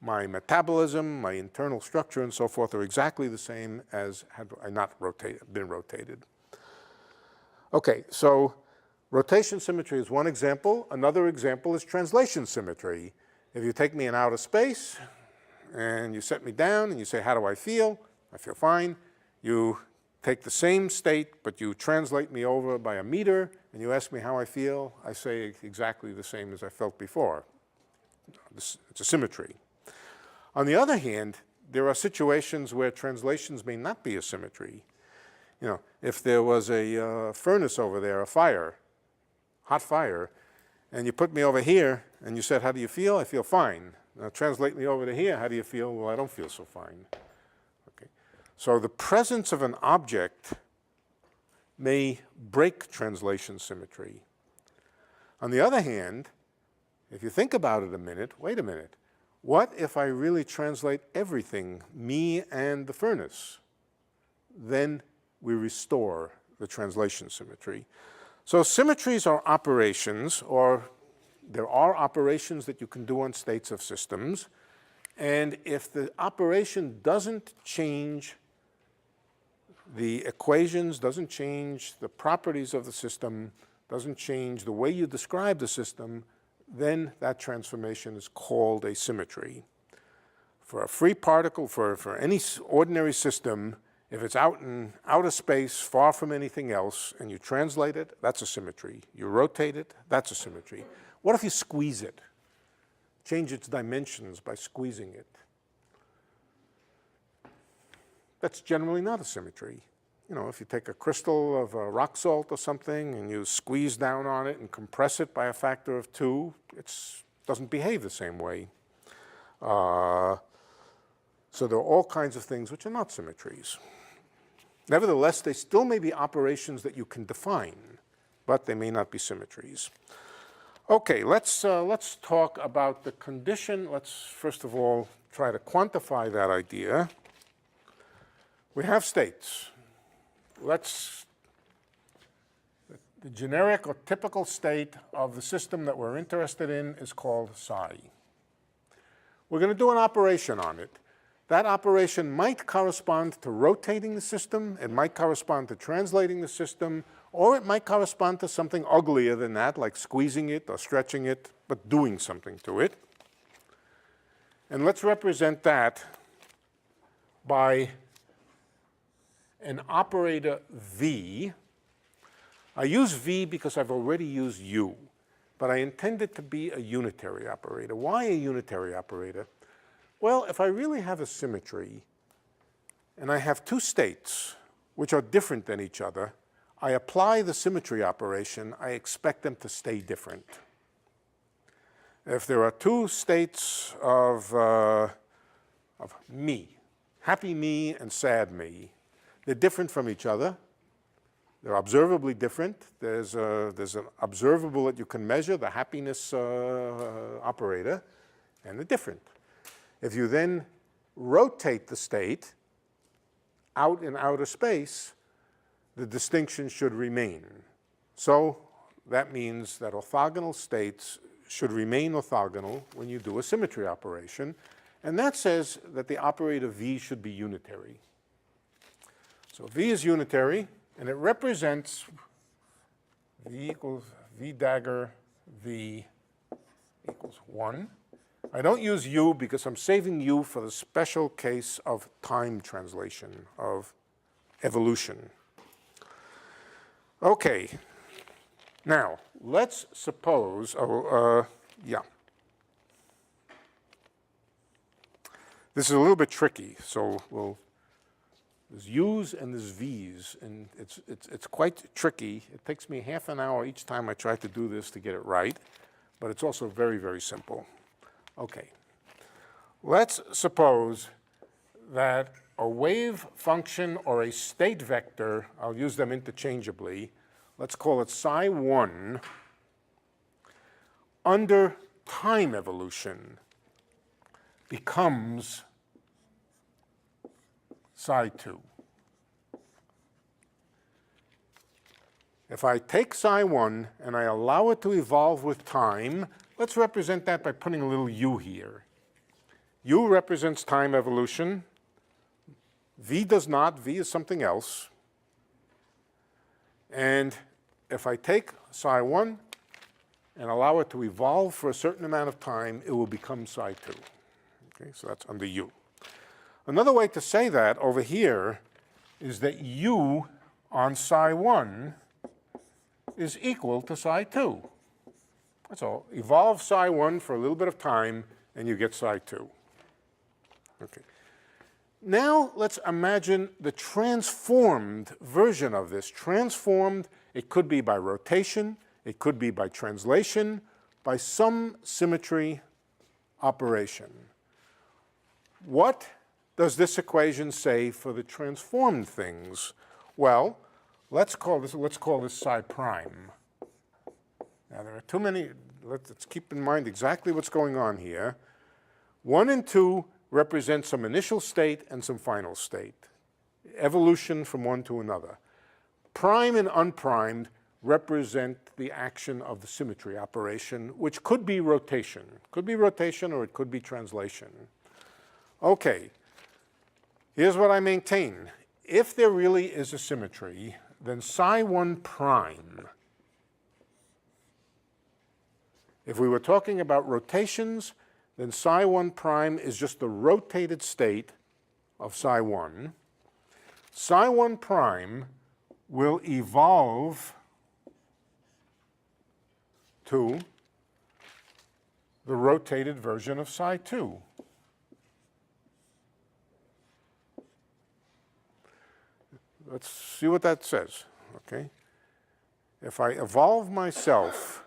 my metabolism, my internal structure, and so forth are exactly the same as had I not been rotated. Okay, so rotation symmetry is one example. Another example is translation symmetry. If you take me in outer space and you set me down and you say, how do I feel? I feel fine. You take the same state, but you translate me over by a meter and you ask me how I feel. I say exactly the same as I felt before. It's a symmetry. On the other hand, there are situations where translations may not be a symmetry. You know, if there was a furnace over there, a fire, hot fire, and you put me over here and you said, how do you feel? I feel fine. Now translate me over to here. How do you feel? Well, I don't feel so fine. Okay. So the presence of an object may break translation symmetry. On the other hand, if you think about it a minute, wait a minute. What if I really translate everything, me and the furnace? Then we restore the translation symmetry. So symmetries are operations, or there are operations that you can do on states of systems. And if the operation doesn't change the equations, doesn't change the properties of the system, doesn't change the way you describe the system, then that transformation is called a symmetry. For a free particle, for any ordinary system, if it's out in outer space, far from anything else, and you translate it, that's a symmetry. You rotate it, that's a symmetry. What if you squeeze it? Change its dimensions by squeezing it. That's generally not a symmetry. You know, if you take a crystal of rock salt or something and you squeeze down on it and compress it by a factor of 2, it doesn't behave the same way. So there are all kinds of things which are not symmetries. Nevertheless, they still may be operations that you can define, but they may not be symmetries. Okay, let's talk about the condition. Let's first of all try to quantify that idea. We have states. The generic or typical state of the system that we're interested in is called psi. We're going to do an operation on it. That operation might correspond to rotating the system, it might correspond to translating the system, or it might correspond to something uglier than that, like squeezing it or stretching it, but doing something to it. And let's represent that by an operator V. I use V because I've already used U, but I intend it to be a unitary operator. Why a unitary operator? Well, if I really have a symmetry, and I have two states which are different than each other, I apply the symmetry operation, I expect them to stay different. If there are two states of me, happy me and sad me, they're different from each other. They're observably different. There's an observable that you can measure, the happiness operator, and they're different. If you then rotate the state out in outer space, the distinction should remain. So that means that orthogonal states should remain orthogonal when you do a symmetry operation. And that says that the operator V should be unitary. So V is unitary, and it represents V equals V dagger V equals 1. I don't use U because I'm saving U for the special case of time translation, of evolution. Okay. Now, let's suppose, this is a little bit tricky, so there's U's and there's V's, and it's quite tricky. It takes me half an hour each time I try to do this to get it right, but it's also very, very simple. Okay. Let's suppose that a wave function or a state vector, I'll use them interchangeably, let's call it psi1, under time evolution becomes psi2. If I take psi1 and I allow it to evolve with time, let's represent that by putting a little u here. U represents time evolution. V does not. V is something else. And if I take psi1 and allow it to evolve for a certain amount of time, it will become psi2. Okay, so that's under U. Another way to say that over here is that U on psi1 is equal to psi2. That's all. Evolve psi1 for a little bit of time, and you get psi2. Okay. Now let's imagine the transformed version of this. Transformed, it could be by rotation, it could be by translation, by some symmetry operation. What does this equation say for the transformed things? Well, let's call this psi prime. Now there are too many, let's keep in mind exactly what's going on here. 1 and 2 represent some initial state and some final state. Evolution from one to another. Prime and unprimed represent the action of the symmetry operation, which could be rotation. Could be rotation or it could be translation. Okay, here's what I maintain. If there really is a symmetry, then psi1 prime, if we were talking about rotations, then psi1 prime is just the rotated state of psi1. Psi1 prime will evolve to the rotated version of psi2. Let's see what that says, okay? If I evolve myself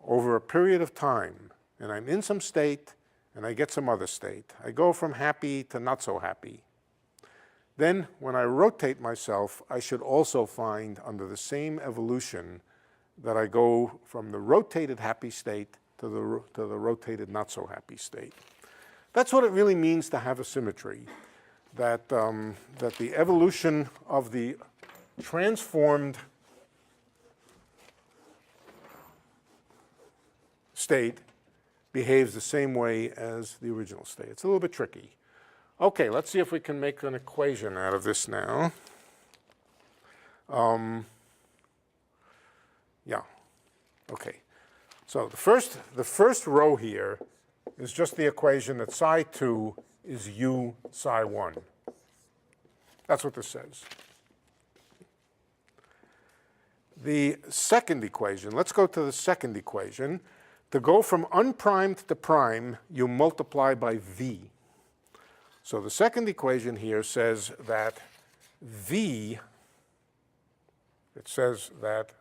over a period of time, and I'm in some state, and I get some other state, I go from happy to not so happy, then when I rotate myself, I should also find under the same evolution that I go from the rotated happy state to the rotated not so happy state. That's what it really means to have a symmetry. That the evolution of the transformed state behaves the same way as the original state. It's a little bit tricky. Okay, let's see if we can make an equation out of this now. Yeah, okay. So the first row here is just the equation that psi2 is u psi1. That's what this says. The second equation, let's go to the second equation. To go from unprimed to prime, you multiply by v. So the second equation here says that v, it says that,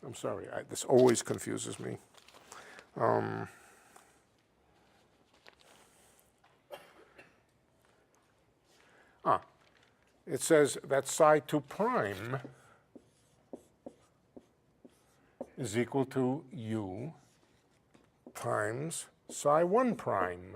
I'm sorry, this always confuses me. It says that psi2 prime is equal to u times psi1 prime.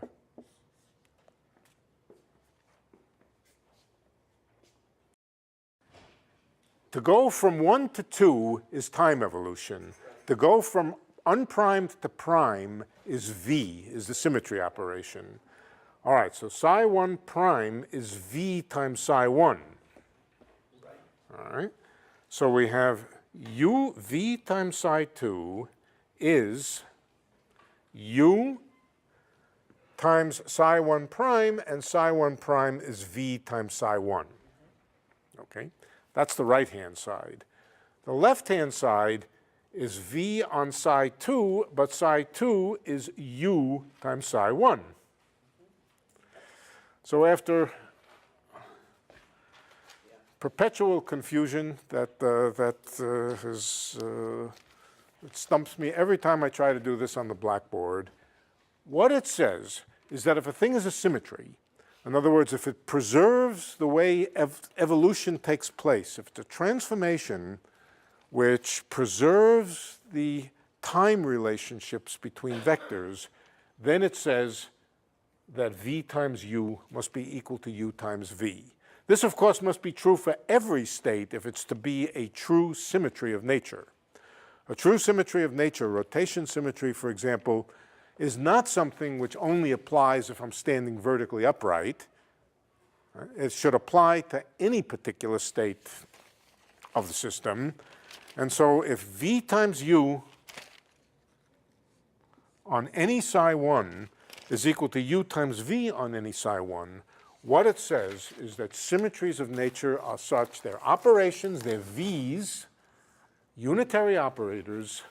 To go from 1 to 2 is time evolution. To go from unprimed to prime is v, is the symmetry operation. All right, so psi1 prime is v times psi1. All right. So we have u v times psi 2 is u times psi 1 prime, and psi 1 prime is v times psi 1. Okay? That's the right-hand side. The left-hand side is v on psi 2, but psi 2 is u times psi 1. So after perpetual confusion that it stumps me every time I try to do this on the blackboard, what it says is that if a thing is a symmetry, in other words, if it preserves the way evolution takes place, if it's a transformation which preserves the time relationships between vectors, then it says that v times u must be equal to u times v. This, of course, must be true for every state if it's to be a true symmetry of nature. A true symmetry of nature, rotation symmetry, for example, is not something which only applies if I'm standing vertically upright. It should apply to any particular state of the system. And so if v times u on any psi 1 is equal to u times v on any psi 1, what it says is that symmetries of nature are such, they're operations, they're v's, unitary operators,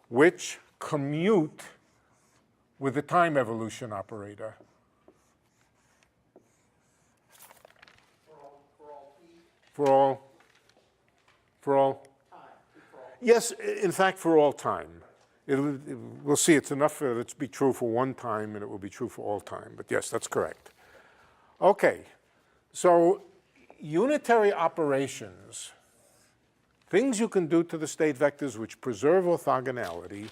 which commute with the time evolution operator. For all? Yes, in fact, for all time. We'll see, it's enough for it to be true for one time, and it will be true for all time. But yes, that's correct. Okay, so unitary operations, things you can do to the state vectors which preserve orthogonality,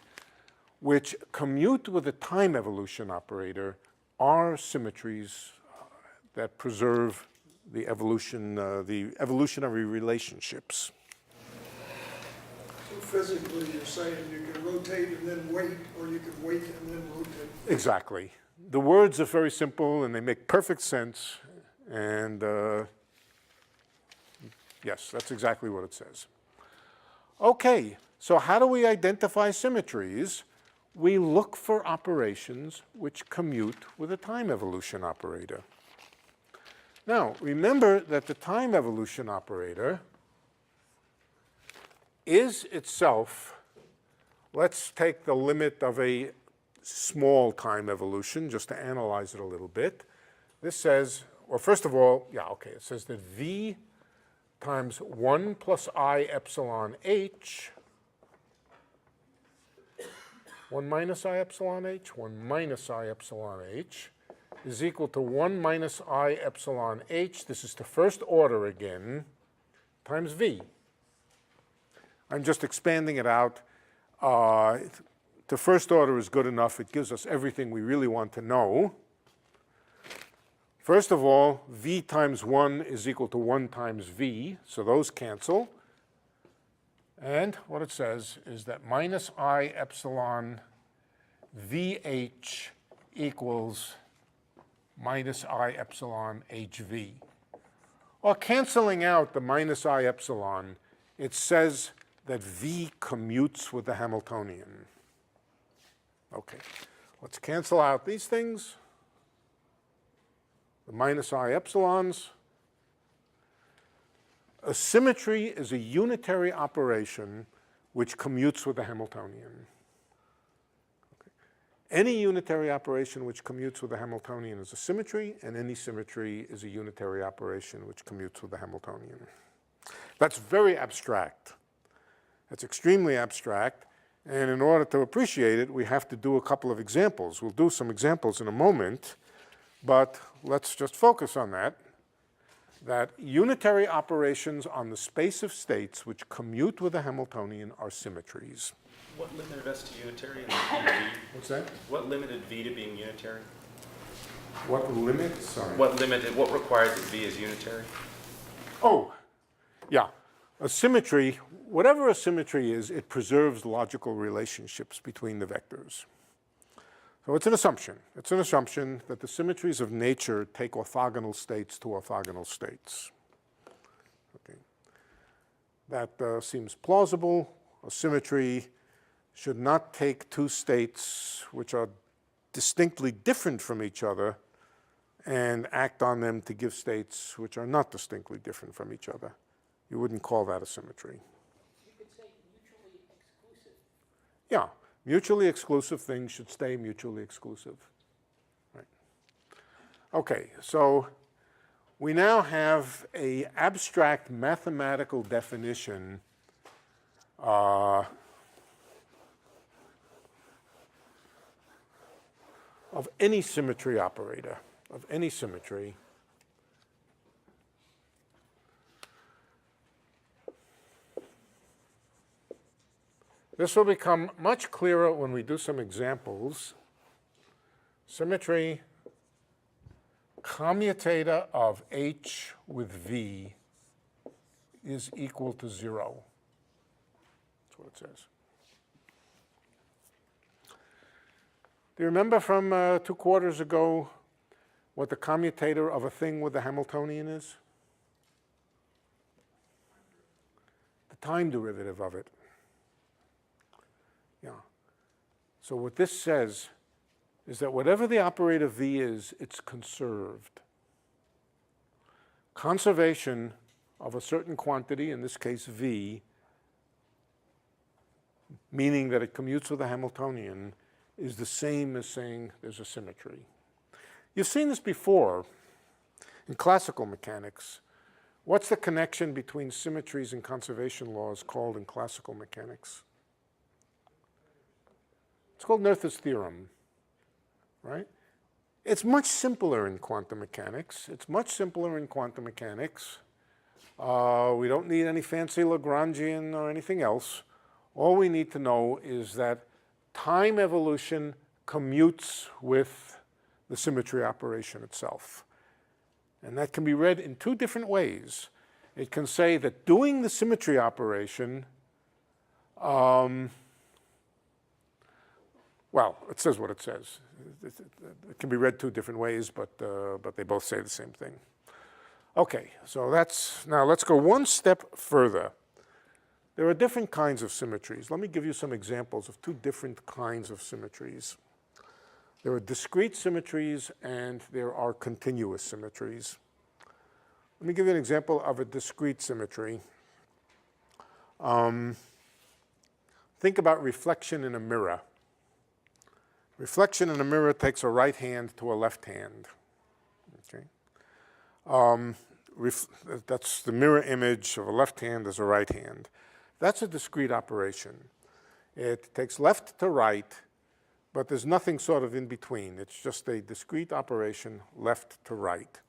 which commute with the time evolution operator, are symmetries that preserve the evolutionary relationships. So physically, you're saying you can rotate and then wait, or you can wait and then rotate. Exactly. The words are very simple and they make perfect sense. And yes, that's exactly what it says. Okay, so how do we identify symmetries? We look for operations which commute with a time evolution operator. Now, remember that the time evolution operator is itself, let's take the limit of a small time evolution just to analyze it a little bit. This says, well, first of all, yeah, okay, it says that v times 1 plus I epsilon h, 1 minus I epsilon h, 1 minus I epsilon h, is equal to 1 minus I epsilon h, this is the first order again, times v. I'm just expanding it out. The first order is good enough. It gives us everything we really want to know. First of all, v times 1 is equal to 1 times v, so those cancel. And what it says is that minus I epsilon vh equals minus I epsilon hv. Or canceling out the minus I epsilon, it says that v commutes with the Hamiltonian. Okay, let's cancel out these things. The minus I epsilons. A symmetry is a unitary operation which commutes with the Hamiltonian. Okay. Any unitary operation which commutes with the Hamiltonian is a symmetry, and any symmetry is a unitary operation which commutes with the Hamiltonian. That's very abstract. That's extremely abstract. And in order to appreciate it, we have to do a couple of examples. We'll do some examples in a moment, but let's just focus on that. That unitary operations on the space of states which commute with the Hamiltonian are symmetries. What limited us to unitary and v? What's that? What limited v to being unitary? What limit? Sorry. What requires that v is unitary? Oh, yeah. A symmetry, whatever a symmetry is, it preserves logical relationships between the vectors. So it's an assumption. It's an assumption that the symmetries of nature take orthogonal states to orthogonal states. Okay. That seems plausible. A symmetry should not take two states which are distinctly different from each other and act on them to give states which are not distinctly different from each other. You wouldn't call that a symmetry. You could say mutually exclusive. Yeah, mutually exclusive things should stay mutually exclusive. Right. Okay, so we now have an abstract mathematical definition of any symmetry operator, of any symmetry. This will become much clearer when we do some examples. Symmetry, commutator of H with V is equal to 0. That's what it says. Do you remember from 2 quarters ago what the commutator of a thing with the Hamiltonian is? The time derivative of it. Yeah. So what this says is that whatever the operator V is, it's conserved. Conservation of a certain quantity, in this case V, meaning that it commutes with the Hamiltonian, is the same as saying there's a symmetry. You've seen this before in classical mechanics. What's the connection between symmetries and conservation laws called in classical mechanics? It's called Noether's theorem, right? It's much simpler in quantum mechanics. It's much simpler in quantum mechanics. We don't need any fancy Lagrangian or anything else. All we need to know is that time evolution commutes with the symmetry operation itself. And that can be read in 2 different ways. It can say that doing the symmetry operation, well, it says what it says. It can be read 2 different ways, but they both say the same thing. Okay, so now let's go one step further. There are different kinds of symmetries. Let me give you some examples of 2 different kinds of symmetries. There are discrete symmetries and there are continuous symmetries. Let me give you an example of a discrete symmetry. Think about reflection in a mirror. Reflection in a mirror takes a right hand to a left hand. Okay? That's the mirror image of a left hand as a right hand. That's a discrete operation. It takes left to right, but there's nothing sort of in between. It's just a discrete operation, left to right.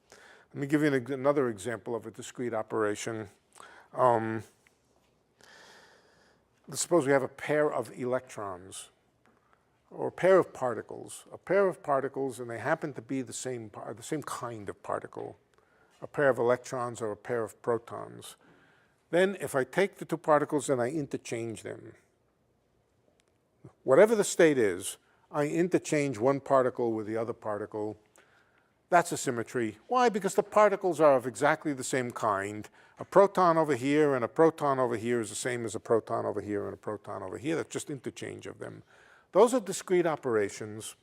Let me give you another example of a discrete operation. Let's suppose we have a pair of electrons, or a pair of particles. A pair of particles, and they happen to be the same kind of particle. A pair of electrons or a pair of protons. Then if I take the 2 particles and I interchange them, whatever the state is, I interchange one particle with the other particle. That's a symmetry. Why? Because the particles are of exactly the same kind. A proton over here and a proton over here is the same as a proton over here and a proton over here. That's just interchange of them. Those are discrete operations.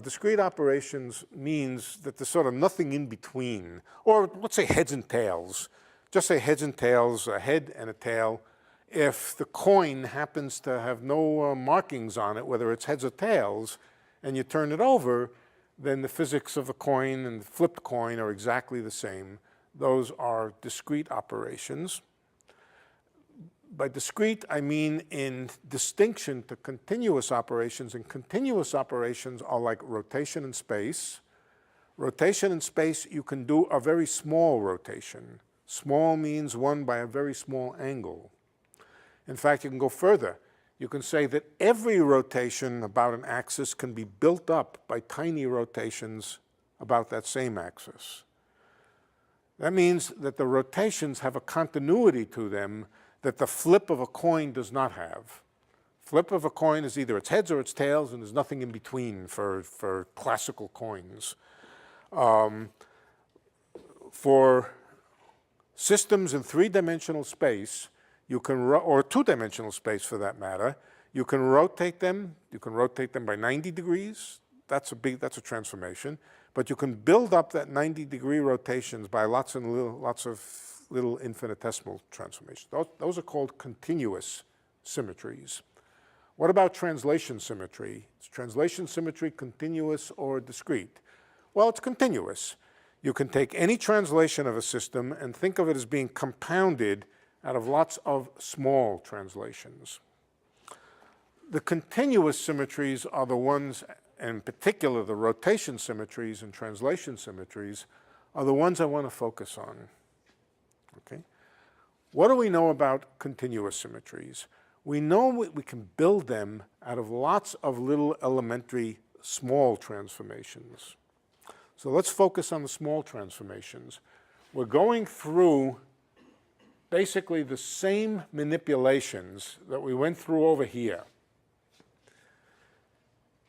Discrete operations means that there's sort of nothing in between. Or let's say heads and tails. Just say heads and tails, a head and a tail. If the coin happens to have no markings on it, whether it's heads or tails, and you turn it over, then the physics of the coin and the flipped coin are exactly the same. Those are discrete operations. By discrete, I mean in distinction to continuous operations, and continuous operations are like rotation in space. Rotation in space, you can do a very small rotation. Small means one by a very small angle. In fact, you can go further. You can say that every rotation about an axis can be built up by tiny rotations about that same axis. That means that the rotations have a continuity to them that the flip of a coin does not have. Flip of a coin is either its heads or its tails, and there's nothing in between for classical coins. For systems in 3-dimensional space, you can, or two-dimensional space for that matter, you can rotate them. You can rotate them by 90 degrees. That's a transformation. But you can build up that 90-degree rotations by lots of little infinitesimal transformations. Those are called continuous symmetries. What about translation symmetry? Is translation symmetry continuous or discrete? Well, it's continuous. You can take any translation of a system and think of it as being compounded out of lots of small translations. The continuous symmetries are the ones, in particular the rotation symmetries and translation symmetries, are the ones I want to focus on. Okay? What do we know about continuous symmetries? We know we can build them out of lots of little elementary small transformations. So let's focus on the small transformations. We're going through basically the same manipulations that we went through over here.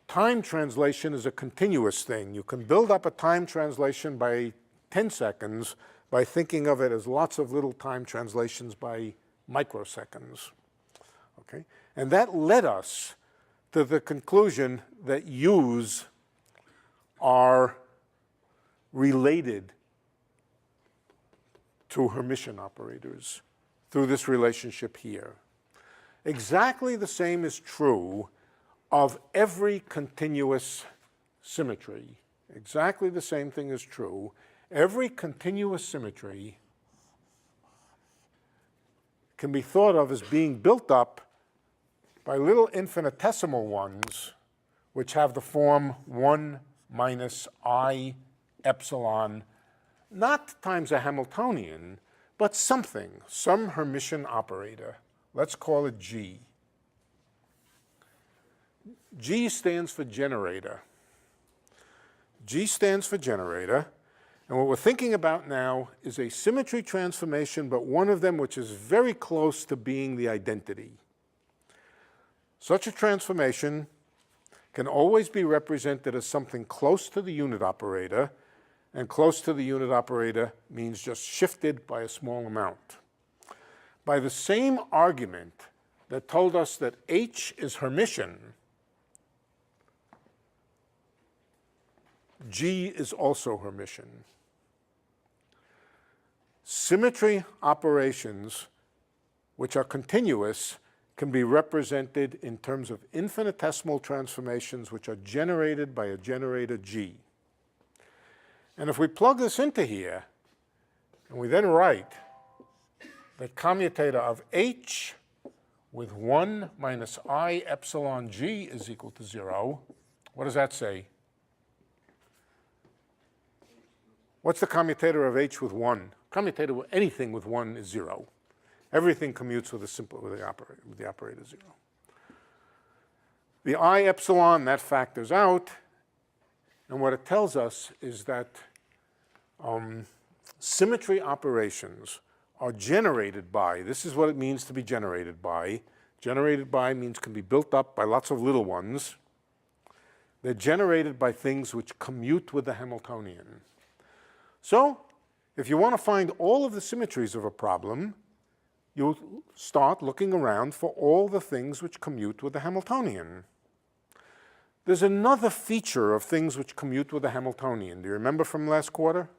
Time translation is a continuous thing. You can build up a time translation by 10 seconds by thinking of it as lots of little time translations by microseconds. Okay? And that led us to the conclusion that U's are related to Hermitian operators through this relationship here. Exactly the same is true of every continuous symmetry. Exactly the same thing is true. Every continuous symmetry can be thought of as being built up by little infinitesimal ones, which have the form 1 minus I epsilon, not times a Hamiltonian, but something, some Hermitian operator. Let's call it G. G stands for generator. G stands for generator. And what we're thinking about now is a symmetry transformation, but one of them which is very close to being the identity. Such a transformation can always be represented as something close to the unit operator, and close to the unit operator means just shifted by a small amount. By the same argument that told us that H is Hermitian, G is also Hermitian. Symmetry operations, which are continuous, can be represented in terms of infinitesimal transformations which are generated by a generator G. And if we plug this into here, and we then write the commutator of H with 1 minus I epsilon G is equal to 0, what does that say? What's the commutator of H with 1? Commutator with anything with 1 is 0. Everything commutes with the operator 0. The I epsilon, that factors out. And what it tells us is that symmetry operations are generated by, this is what it means to be generated by. Generated by means can be built up by lots of little ones. They're generated by things which commute with the Hamiltonian. So if you want to find all of the symmetries of a problem, you start looking around for all the things which commute with the Hamiltonian. There's another feature of things which commute with the Hamiltonian. Do you remember from last quarter?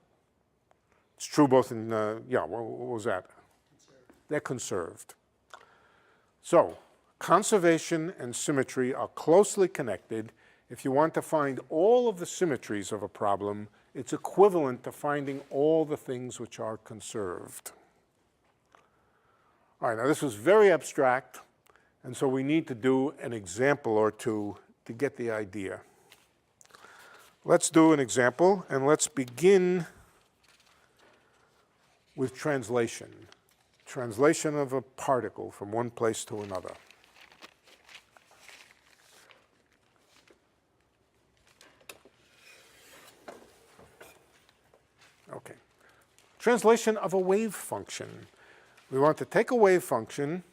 It's true both in, what was that? They're conserved. So conservation and symmetry are closely connected. If you want to find all of the symmetries of a problem, it's equivalent to finding all the things which are conserved. All right, now this was very abstract, and so we need to do an example or two to get the idea. Let's do an example, and let's begin with translation. Translation of a particle from one place to another. Okay. Translation of a wave function. We want to take a wave function.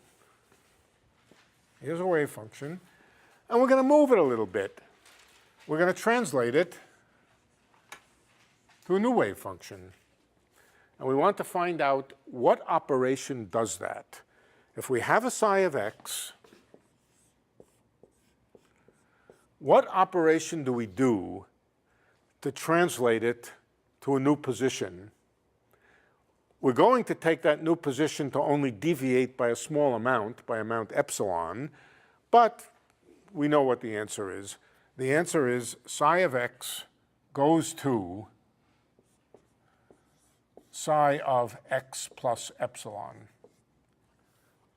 Here's a wave function. And we're going to move it a little bit. We're going to translate it to a new wave function. And we want to find out what operation does that. if we have a psi of x, what operation do we do to translate it to a new position? We're going to take that new position to only deviate by a small amount, by amount epsilon, but we know what the answer is. The answer is psi of x goes to psi of x plus epsilon.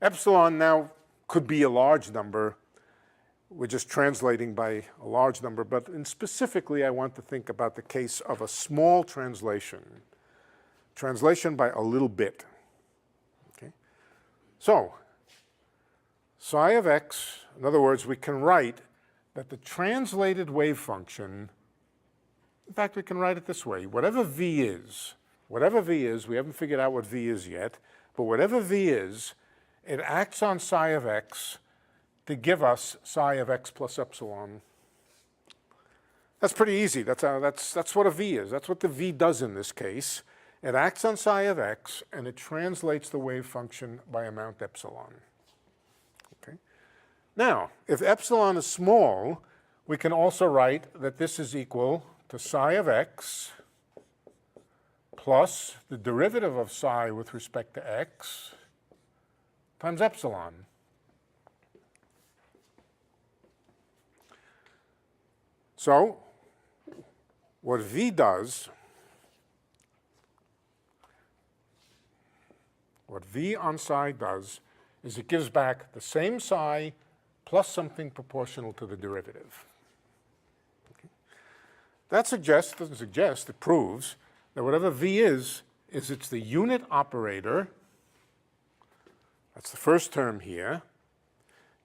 Epsilon now could be a large number. We're just translating by a large number, but specifically I want to think about the case of a small translation. Translation by a little bit. Okay? So, psi of x, in other words, we can write that the translated wave function, in fact, we can write it this way. Whatever v is, we haven't figured out what v is yet, but whatever v is, it acts on psi of x to give us psi of x plus epsilon. That's pretty easy. That's what a v is. That's what the v does in this case. It acts on psi of x, and it translates the wave function by amount epsilon. Okay? Now, if epsilon is small, we can also write that this is equal to psi of x plus the derivative of psi with respect to x times epsilon. So, what v does, what v on psi does, is it gives back the same psi plus something proportional to the derivative. Okay. That doesn't suggest, it proves that whatever v is it's the unit operator. That's the first term here.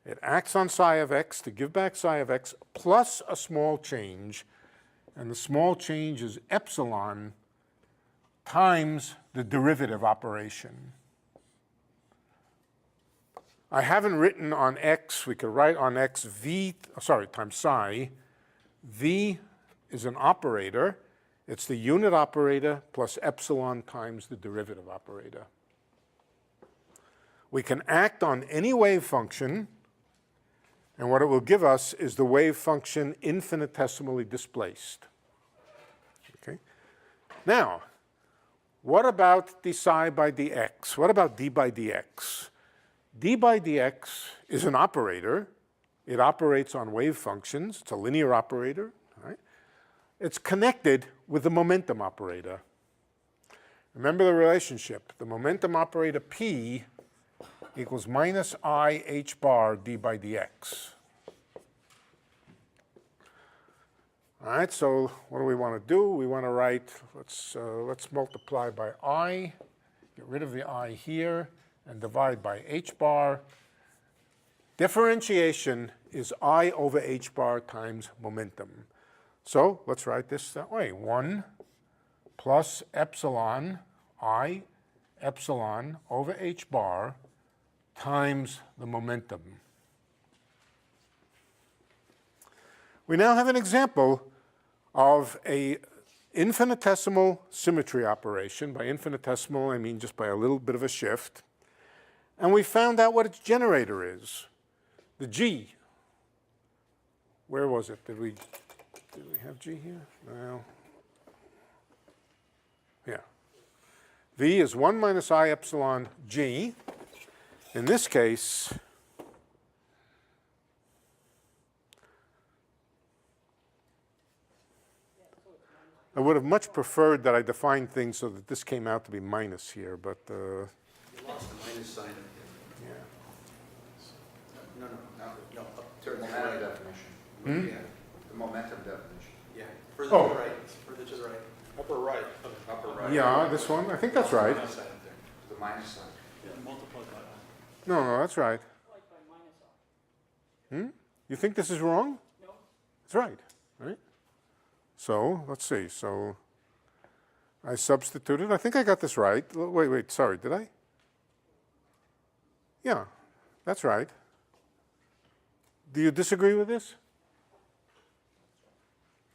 It acts on psi of x to give back psi of x plus a small change, and the small change is epsilon times the derivative operation. I haven't written on x, we could write on x times psi. V is an operator. It's the unit operator plus epsilon times the derivative operator. We can act on any wave function, and what it will give us is the wave function infinitesimally displaced. Okay? Now, what about d psi by dx? What about d by dx? D by dx is an operator. It operates on wave functions. It's a linear operator. Right? It's connected with the momentum operator. Remember the relationship. The momentum operator P equals minus I h bar d by dx. All right, so what do we want to do? We want to write, let's multiply by I, get rid of the I here, and divide by h bar. Differentiation is I over h bar times momentum. So let's write this that way. 1 plus epsilon, I epsilon over h bar times the momentum. We now have an example of a infinitesimal symmetry operation. By infinitesimal, I mean just by a little bit of a shift. And we found out what its generator is. The G. Where was it? Did we have G here? No. Yeah. V is 1 minus I epsilon G. In this case, I would have much preferred that I defined things so that this came out to be minus here, but You lost the minus sign up yeah. here. No, up to the Momentum right. definition. Yeah, The momentum definition. yeah. Further Oh. to the right, further to the right. Upper right. Upper right. Yeah, this one, I think that's right. The minus sign. No, that's right. Like by minus R. You think this is wrong? No? It's right, right? So, let's see. So, I substituted. I think I got this right. Wait, sorry, did I? Yeah, that's right. Do you disagree with this?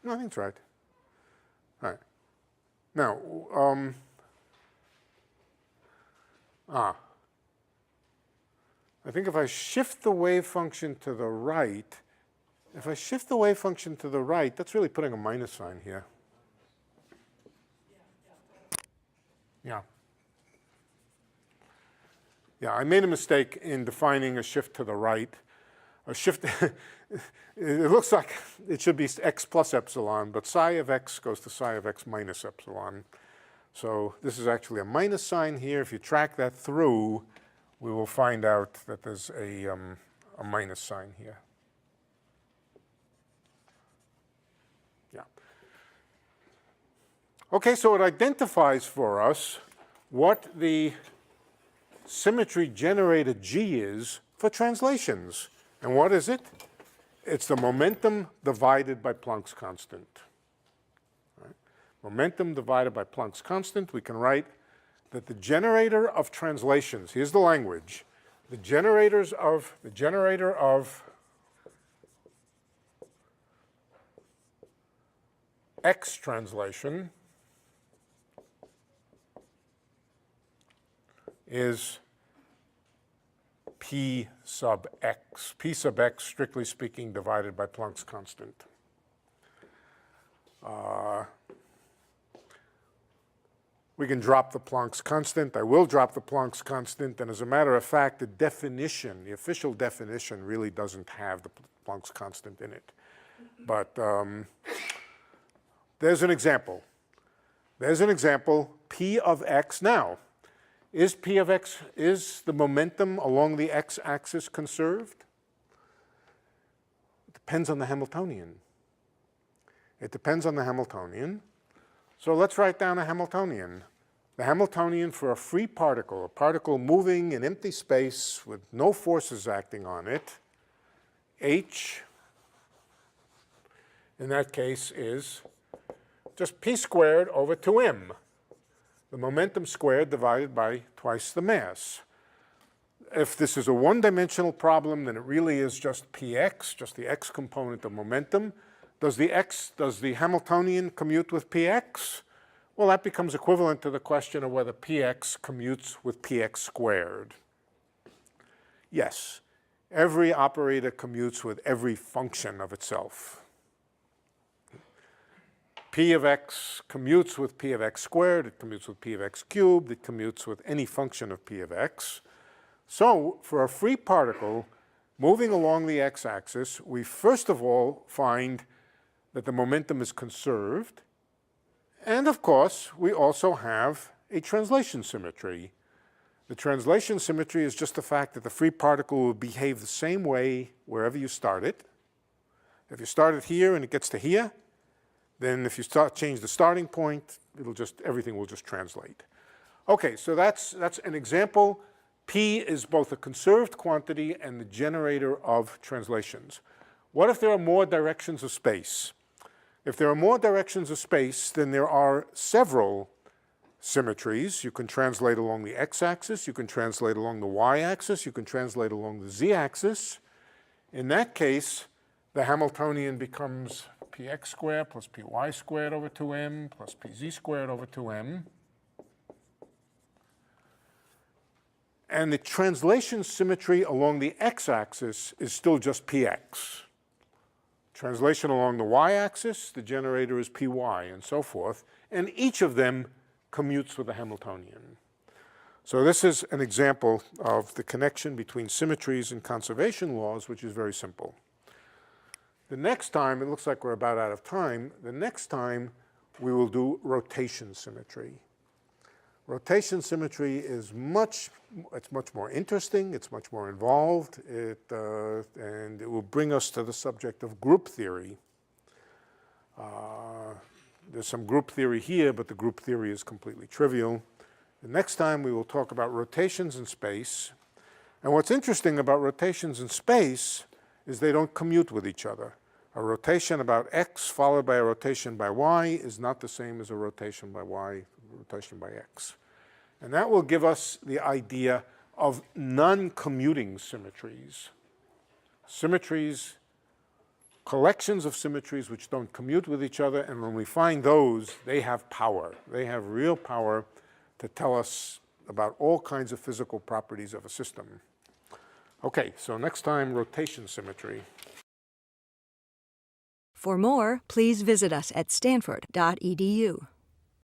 No, I think it's right. All right. Now, I think if I shift the wave function to the right, if I shift the wave function to the right, that's really putting a minus sign here. Yeah. Yeah, I made a mistake in defining a shift to the right. A shift, it looks like it should be x plus epsilon, but psi of x goes to psi of x minus epsilon. So this is actually a minus sign here. If you track that through, we will find out that there's a minus sign here. Yeah. Okay, so it identifies for us what the symmetry generator G is for translations. And what is it? It's the momentum divided by Planck's constant. Right? Momentum divided by Planck's constant, we can write that the generator of translations, here's the language, the generator of X translation is P sub x. P sub x, strictly speaking, divided by Planck's constant. We can drop the Planck's constant. I will drop the Planck's constant. And as a matter of fact, the definition, the official definition, really doesn't have the Planck's constant in it. But there's an example. There's an example, P of x. Now, is P of x, is the momentum along the x-axis conserved? It depends on the Hamiltonian. It depends on the Hamiltonian. So let's write down a Hamiltonian. The Hamiltonian for a free particle, a particle moving in empty space with no forces acting on it, H, in that case, is just p squared over 2m. The momentum squared divided by twice the mass. If this is a one-dimensional problem, then it really is just px, just the x component of momentum. Does the Hamiltonian commute with px? Well, that becomes equivalent to the question of whether px commutes with px squared. Yes, every operator commutes with every function of itself. P of x commutes with P of x squared, it commutes with P of x cubed, it commutes with any function of P of x. So for a free particle moving along the x-axis, we first of all find that the momentum is conserved. And of course, we also have a translation symmetry. The translation symmetry is just the fact that the free particle will behave the same way wherever you start it. If you start it here and it gets to here, then if you change the starting point, everything will just translate. Okay, so that's an example. P is both a conserved quantity and the generator of translations. What if there are more directions of space? If there are more directions of space, then there are several symmetries. You can translate along the x-axis, you can translate along the y-axis, you can translate along the z-axis. In that case, the Hamiltonian becomes px squared plus py squared over 2m plus pz squared over 2m. And the translation symmetry along the x-axis is still just px. Translation along the y-axis, the generator is py, and so forth. And each of them commutes with the Hamiltonian. So this is an example of the connection between symmetries and conservation laws, which is very simple. The next time, it looks like we're about out of time, the next time we will do rotation symmetry. Rotation symmetry is much more interesting, it's much more involved, and it will bring us to the subject of group theory. There's some group theory here, but the group theory is completely trivial. The next time we will talk about rotations in space. And what's interesting about rotations in space is they don't commute with each other. A rotation about x followed by a rotation by y is not the same as a rotation by y, rotation by x. And that will give us the idea of non-commuting symmetries. Symmetries, collections of symmetries which don't commute with each other, and when we find those, they have power. They have real power to tell us about all kinds of physical properties of a system. Okay, so next time, rotation symmetry. For more, please visit us at stanford.edu.